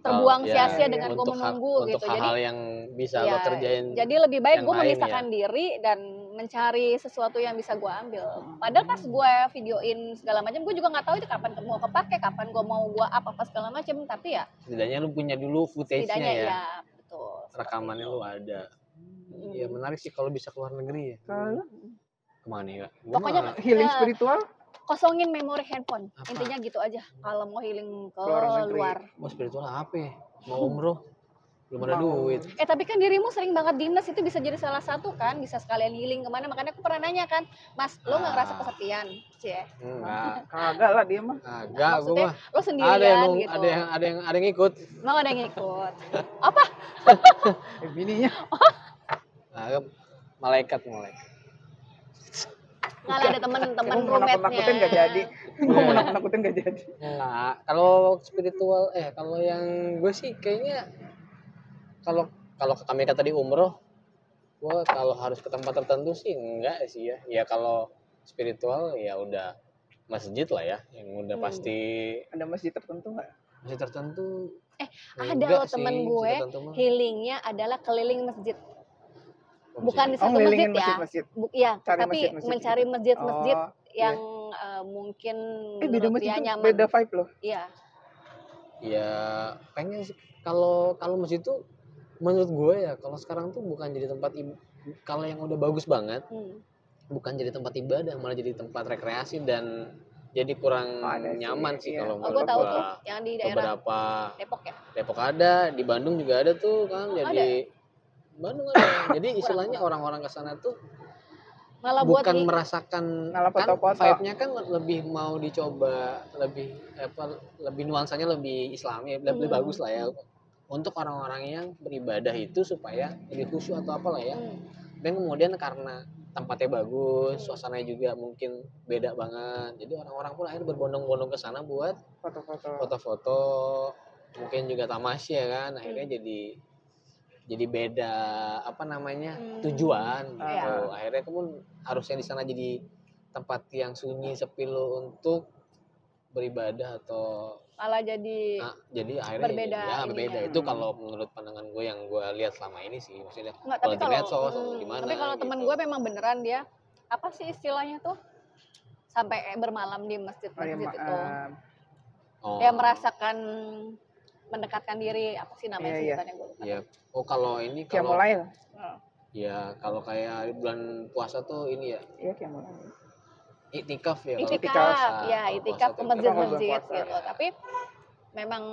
Speaker 2: terbuang sia-sia dengan gue menunggu gitu.
Speaker 1: Untuk hal-hal yang bisa lo kerjain.
Speaker 2: Jadi lebih baik gue memisahkan diri dan mencari sesuatu yang bisa gue ambil. Padahal pas gue videoin segala macam, gue juga nggak tahu itu kapan mau kepake, kapan gue mau gue apa segala macam. Tapi ya
Speaker 1: setidaknya lu punya dulu footage-nya ya.
Speaker 2: Ya betul.
Speaker 1: rekamannya lu ada. Ya menarik sih kalau bisa keluar negeri ya.
Speaker 3: Kalau
Speaker 1: Kemana ya?
Speaker 2: Pokoknya
Speaker 3: healing spiritual
Speaker 2: kosongin memori handphone.
Speaker 1: Apa?
Speaker 2: Intinya gitu aja. Kalau mau healing ke
Speaker 3: Luar negeri.
Speaker 2: luar.
Speaker 1: mau spiritual apa ya? Mau umroh belum ada duit.
Speaker 2: Tapi kan dirimu sering banget dinas, itu bisa jadi salah satu kan, bisa sekalian healing kemana. Makanya aku pernah nanya kan, Mas, lo nggak ngerasa kesepian? Cie.
Speaker 1: Enggak.
Speaker 3: kagak lah dia mah.
Speaker 1: Agak gue
Speaker 2: Maksudnya
Speaker 1: mah.
Speaker 2: lo sendirian
Speaker 1: Ada yang
Speaker 2: gitu.
Speaker 1: ada yang ikut.
Speaker 2: Mau ada yang ikut. Apa?
Speaker 3: Bininya.
Speaker 1: Agak malaikat.
Speaker 2: Nggak ada temen-temen
Speaker 3: Mau nakut-nakutin nggak jadi. Mau nakut-nakutin nggak jadi.
Speaker 1: Enggak. Kalau spiritual kalau yang gue sih kayaknya kalau ke kami tadi umroh, gue kalau harus ke tempat tertentu sih enggak sih ya. Ya kalau spiritual ya udah masjid lah ya, yang udah pasti.
Speaker 3: Ada masjid tertentu nggak?
Speaker 1: Masjid tertentu.
Speaker 2: Ada loh temen gue, healingnya adalah keliling masjid. Bukan di satu masjid ya. Iya, tapi mencari masjid-masjid yang mungkin
Speaker 3: beda
Speaker 2: menurut
Speaker 3: masjid
Speaker 2: dia
Speaker 3: tuh
Speaker 2: nyaman.
Speaker 3: beda vibe loh.
Speaker 2: Iya.
Speaker 1: Ya pengen sih kalau masjid tuh menurut gue ya kalau sekarang tuh bukan jadi tempat kalau yang udah bagus banget bukan jadi tempat ibadah, malah jadi tempat rekreasi dan jadi kurang nyaman sih kalau
Speaker 2: gue
Speaker 1: menurut
Speaker 2: tahu
Speaker 1: gue.
Speaker 2: tuh yang di daerah
Speaker 1: Beberapa
Speaker 2: Depok ya.
Speaker 1: Depok ada, di Bandung juga ada tuh kan. Jadi Bandung ada. Jadi istilahnya orang-orang ke sana tuh
Speaker 2: malah
Speaker 1: bukan merasakan
Speaker 3: malah
Speaker 1: kan
Speaker 3: foto-foto.
Speaker 1: vibe-nya kan lebih mau dicoba, lebih nuansanya lebih islami, lebih bagus lah ya. Untuk orang-orang yang beribadah itu supaya lebih khusyuk atau apalah ya. Dan kemudian karena tempatnya bagus, suasananya juga mungkin beda banget. Jadi orang-orang pun akhirnya berbondong-bondong ke sana buat foto-foto, mungkin juga tamasya kan. Akhirnya jadi beda tujuan gitu. Akhirnya pun harusnya di sana jadi tempat yang sunyi sepi lo untuk beribadah atau
Speaker 2: malah jadi
Speaker 1: akhirnya
Speaker 2: berbeda.
Speaker 1: Berbeda. Itu kalau menurut pandangan gue yang gue lihat selama ini sih, maksudnya
Speaker 2: kalau
Speaker 1: di medsos atau gimana.
Speaker 2: Tapi kalau teman gue memang beneran dia apa sih istilahnya tuh sampai bermalam di masjid-masjid itu. Dia merasakan mendekatkan diri, apa sih namanya sebutannya gue lupa.
Speaker 1: Iya. Kalau ini
Speaker 3: Qiyamul.
Speaker 1: Ya kalau kayak bulan puasa tuh ini ya.
Speaker 3: Iya Qiyamul.
Speaker 1: Itikaf ya.
Speaker 2: Itikaf ke masjid-masjid gitu. Tapi memang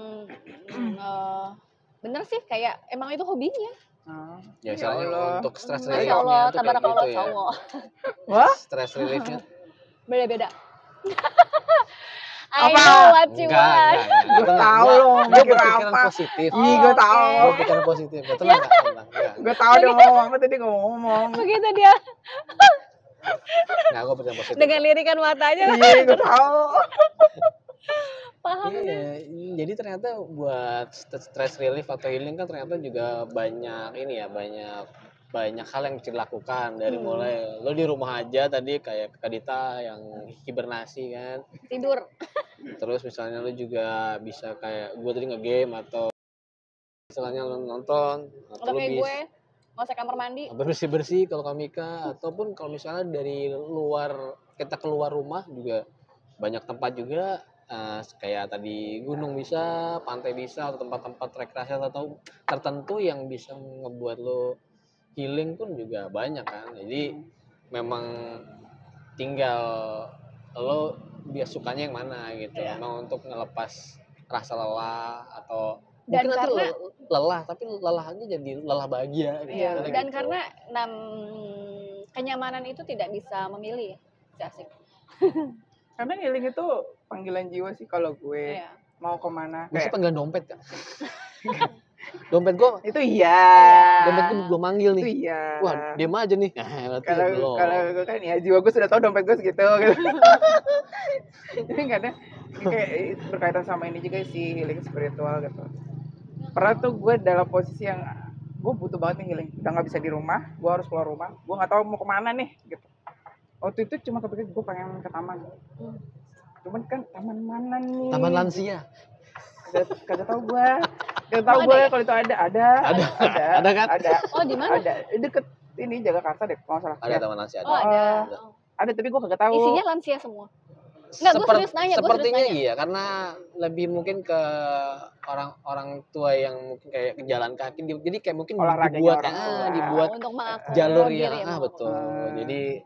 Speaker 2: bener sih kayak emang itu hobinya.
Speaker 1: Ya misalnya untuk stress
Speaker 2: relief-nya tuh kayak gitu ya.
Speaker 3: Wah?
Speaker 1: Stress relief-nya
Speaker 2: beda-beda. I know what you want.
Speaker 3: Gue tahu loh.
Speaker 1: Gue berpikiran positif.
Speaker 3: Iya, gue tahu.
Speaker 1: Gue berpikiran positif. Tenang.
Speaker 3: Gue tahu dia ngomong apa tadi ngomong.
Speaker 2: Begitu dia.
Speaker 1: Nah, gue berpikiran positif.
Speaker 2: Dengan lirikan matanya.
Speaker 3: Iya, gue tahu.
Speaker 2: Paham.
Speaker 1: Iya, jadi ternyata buat stress relief atau healing kan ternyata juga banyak hal yang bisa dilakukan dari mulai lo di rumah aja tadi kayak Kak Dita yang hibernasi kan
Speaker 2: tidur,
Speaker 1: terus misalnya lo juga bisa kayak gue tadi nge-game atau misalnya lo nonton atau lo bisa
Speaker 2: nggak usah kamar mandi
Speaker 1: bersih kalau Kamika ataupun kalau misalnya dari luar kita keluar rumah juga banyak tempat juga kayak tadi gunung bisa, pantai bisa, atau tempat-tempat rekreasi atau tertentu yang bisa ngebuat lo healing pun juga banyak kan. Jadi memang tinggal lo dia sukanya yang mana gitu. Memang untuk ngelepas rasa lelah atau
Speaker 2: dan
Speaker 1: mungkin
Speaker 2: karena
Speaker 1: lelah tapi lelahnya jadi lelah bahagia gitu.
Speaker 2: Dan karena kenyamanan itu tidak bisa memilih. Asik.
Speaker 3: Karena healing itu panggilan jiwa sih kalau gue mau kemana.
Speaker 1: Bisa panggilan dompet kan? Dompet gue
Speaker 3: itu iya.
Speaker 1: Dompet gue belum manggil nih.
Speaker 3: Itu iya.
Speaker 1: Wah, diam aja nih.
Speaker 3: Kalau gue kan ya jiwa gue sudah tahu dompet gue segitu. Jadi kadang kayak berkaitan sama ini juga sih healing spiritual gitu. Pernah tuh gue dalam posisi yang gue butuh banget nih healing. Udah nggak bisa di rumah, gue harus keluar rumah. Gue nggak tahu mau kemana nih gitu. Waktu itu cuma kepikiran gue pengen ke taman. Cuman kan taman mana nih?
Speaker 1: Taman lansia.
Speaker 3: Kagak tahu gue. Gak tau gue kalau itu ada
Speaker 1: kan?
Speaker 3: Ada.
Speaker 2: Oh di mana?
Speaker 3: Ada deket ini Jagakarsa deh kalau nggak salah.
Speaker 1: Ada taman lansia.
Speaker 2: Oh ada.
Speaker 3: Ada tapi gue kagak tahu.
Speaker 2: Isinya lansia semua. Enggak, gue serius nanya,
Speaker 1: sepertinya iya, karena lebih mungkin ke orang tua yang mungkin kayak jalan kaki, jadi kayak mungkin dibuat dibuat
Speaker 2: untuk
Speaker 1: jalur yang betul. Jadi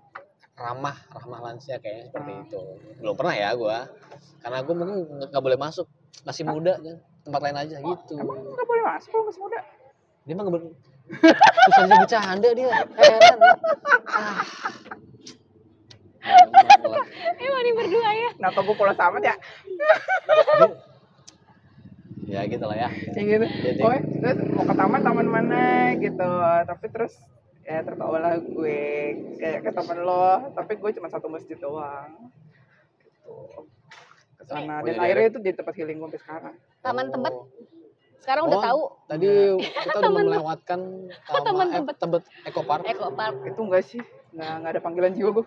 Speaker 1: ramah lansia kayaknya seperti itu. Belum pernah ya gua, karena gua mungkin nggak boleh masuk, masih muda kan, tempat lain aja gitu.
Speaker 3: Emang nggak boleh masuk kalau masih muda?
Speaker 1: Dia mah nggak boleh. Terus aja bercanda dia, heran.
Speaker 2: Emang ini berdua ya?
Speaker 3: Kenapa gue polos amat ya?
Speaker 1: Ya gitu lah ya.
Speaker 3: Ya gitu. Oh, terus mau ke taman mana gitu. Tapi terus ya terbawalah gue kayak ke temen lo. Tapi gue cuma satu masjid doang. Gitu. Kesana. Dan akhirnya itu jadi tempat healing gue sampai sekarang.
Speaker 2: Taman Tebet. Sekarang udah tahu.
Speaker 1: Tadi kita udah melewatkan Tebet Eco Park.
Speaker 3: Itu enggak sih. Nggak ada panggilan jiwa gue.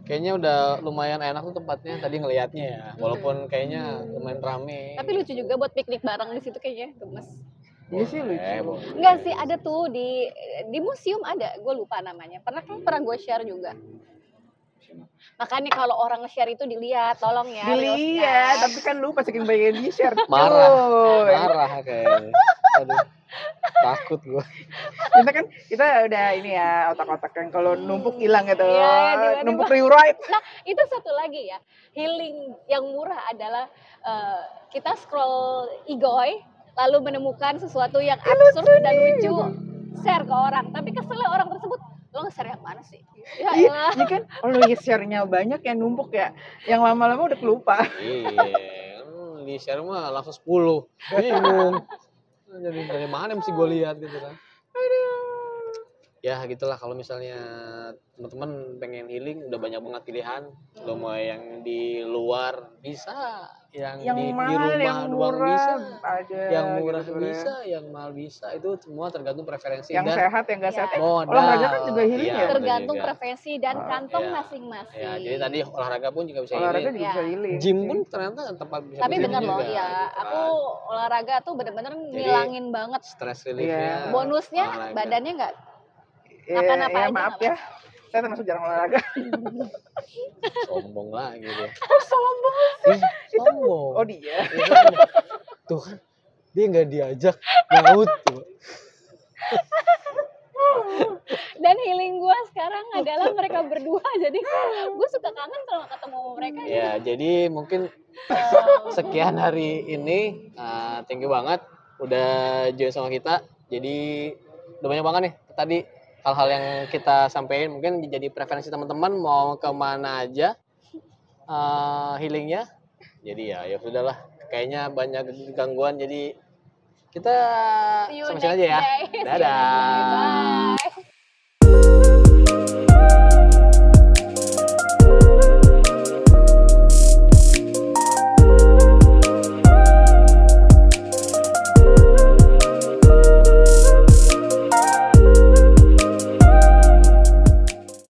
Speaker 1: Kayaknya udah lumayan enak tuh tempatnya tadi ngelihatnya ya. Walaupun kayaknya lumayan rame.
Speaker 2: Tapi lucu juga buat piknik bareng di situ kayaknya, gemes.
Speaker 3: Iya sih lucu.
Speaker 2: Enggak sih, ada tuh di museum ada, gue lupa namanya. Pernah gue share juga. Makanya kalau orang nge-share itu dilihat, tolong ya.
Speaker 3: Dilihat, tapi kan lu pas saking banyak di-share.
Speaker 1: Marah kayaknya. Aduh. Takut gue.
Speaker 3: Kita udah ini ya, otak-otak yang kalau numpuk hilang gitu.
Speaker 2: Ya,
Speaker 3: numpuk rewrite.
Speaker 2: Nah, itu satu lagi ya. Healing yang murah adalah kita scroll Igoy lalu menemukan sesuatu yang absurd dan lucu, share ke orang. Tapi keselnya orang tersebut, lo nge-share yang mana sih? Ya
Speaker 3: iya kan, kalau share-nya banyak yang numpuk ya, yang lama-lama udah kelupa.
Speaker 1: Iya, di share mah langsung 10. Bingung. Jadi dari mana mesti gue lihat gitu kan. Ya gitulah, kalau misalnya teman-teman pengen healing udah banyak banget pilihan. Udah mau yang di luar bisa, yang di rumah
Speaker 3: yang
Speaker 1: doang bisa,
Speaker 3: ada,
Speaker 1: yang murah
Speaker 3: gitu
Speaker 1: bisa, yang mahal bisa, itu semua tergantung preferensi
Speaker 3: yang
Speaker 1: dan
Speaker 3: sehat yang nggak sehat.
Speaker 1: Olahraga
Speaker 3: kan juga healing ya.
Speaker 2: Tergantung preferensi dan kantong masing-masing.
Speaker 1: Ya, jadi tadi olahraga pun juga bisa
Speaker 3: olahraga
Speaker 1: healing.
Speaker 3: juga bisa healing.
Speaker 1: Gym pun ternyata tempat bisa.
Speaker 2: Tapi bener loh
Speaker 1: juga,
Speaker 2: ya,
Speaker 1: gitu
Speaker 2: aku olahraga tuh bener-bener ngilangin banget
Speaker 1: stress reliefnya.
Speaker 2: Bonusnya
Speaker 1: olahraga.
Speaker 2: Badannya nggak
Speaker 3: apa aja. Maaf ya, saya termasuk jarang olahraga.
Speaker 1: Sombong lah gitu.
Speaker 3: Sombong sih.
Speaker 1: Sombong.
Speaker 3: Oh dia.
Speaker 1: Tuh kan, dia nggak diajak nyaut tuh.
Speaker 2: Dan healing gue sekarang adalah mereka berdua, jadi gue suka kangen kalau ketemu mereka.
Speaker 1: Ya, jadi mungkin sekian hari ini, thank you banget udah join sama kita. Jadi udah banyak banget nih tadi hal-hal yang kita sampaikan, mungkin jadi preferensi teman-teman mau kemana aja healingnya. Jadi ya sudahlah, kayaknya banyak gangguan, jadi kita sama-sama aja ya. Dadah.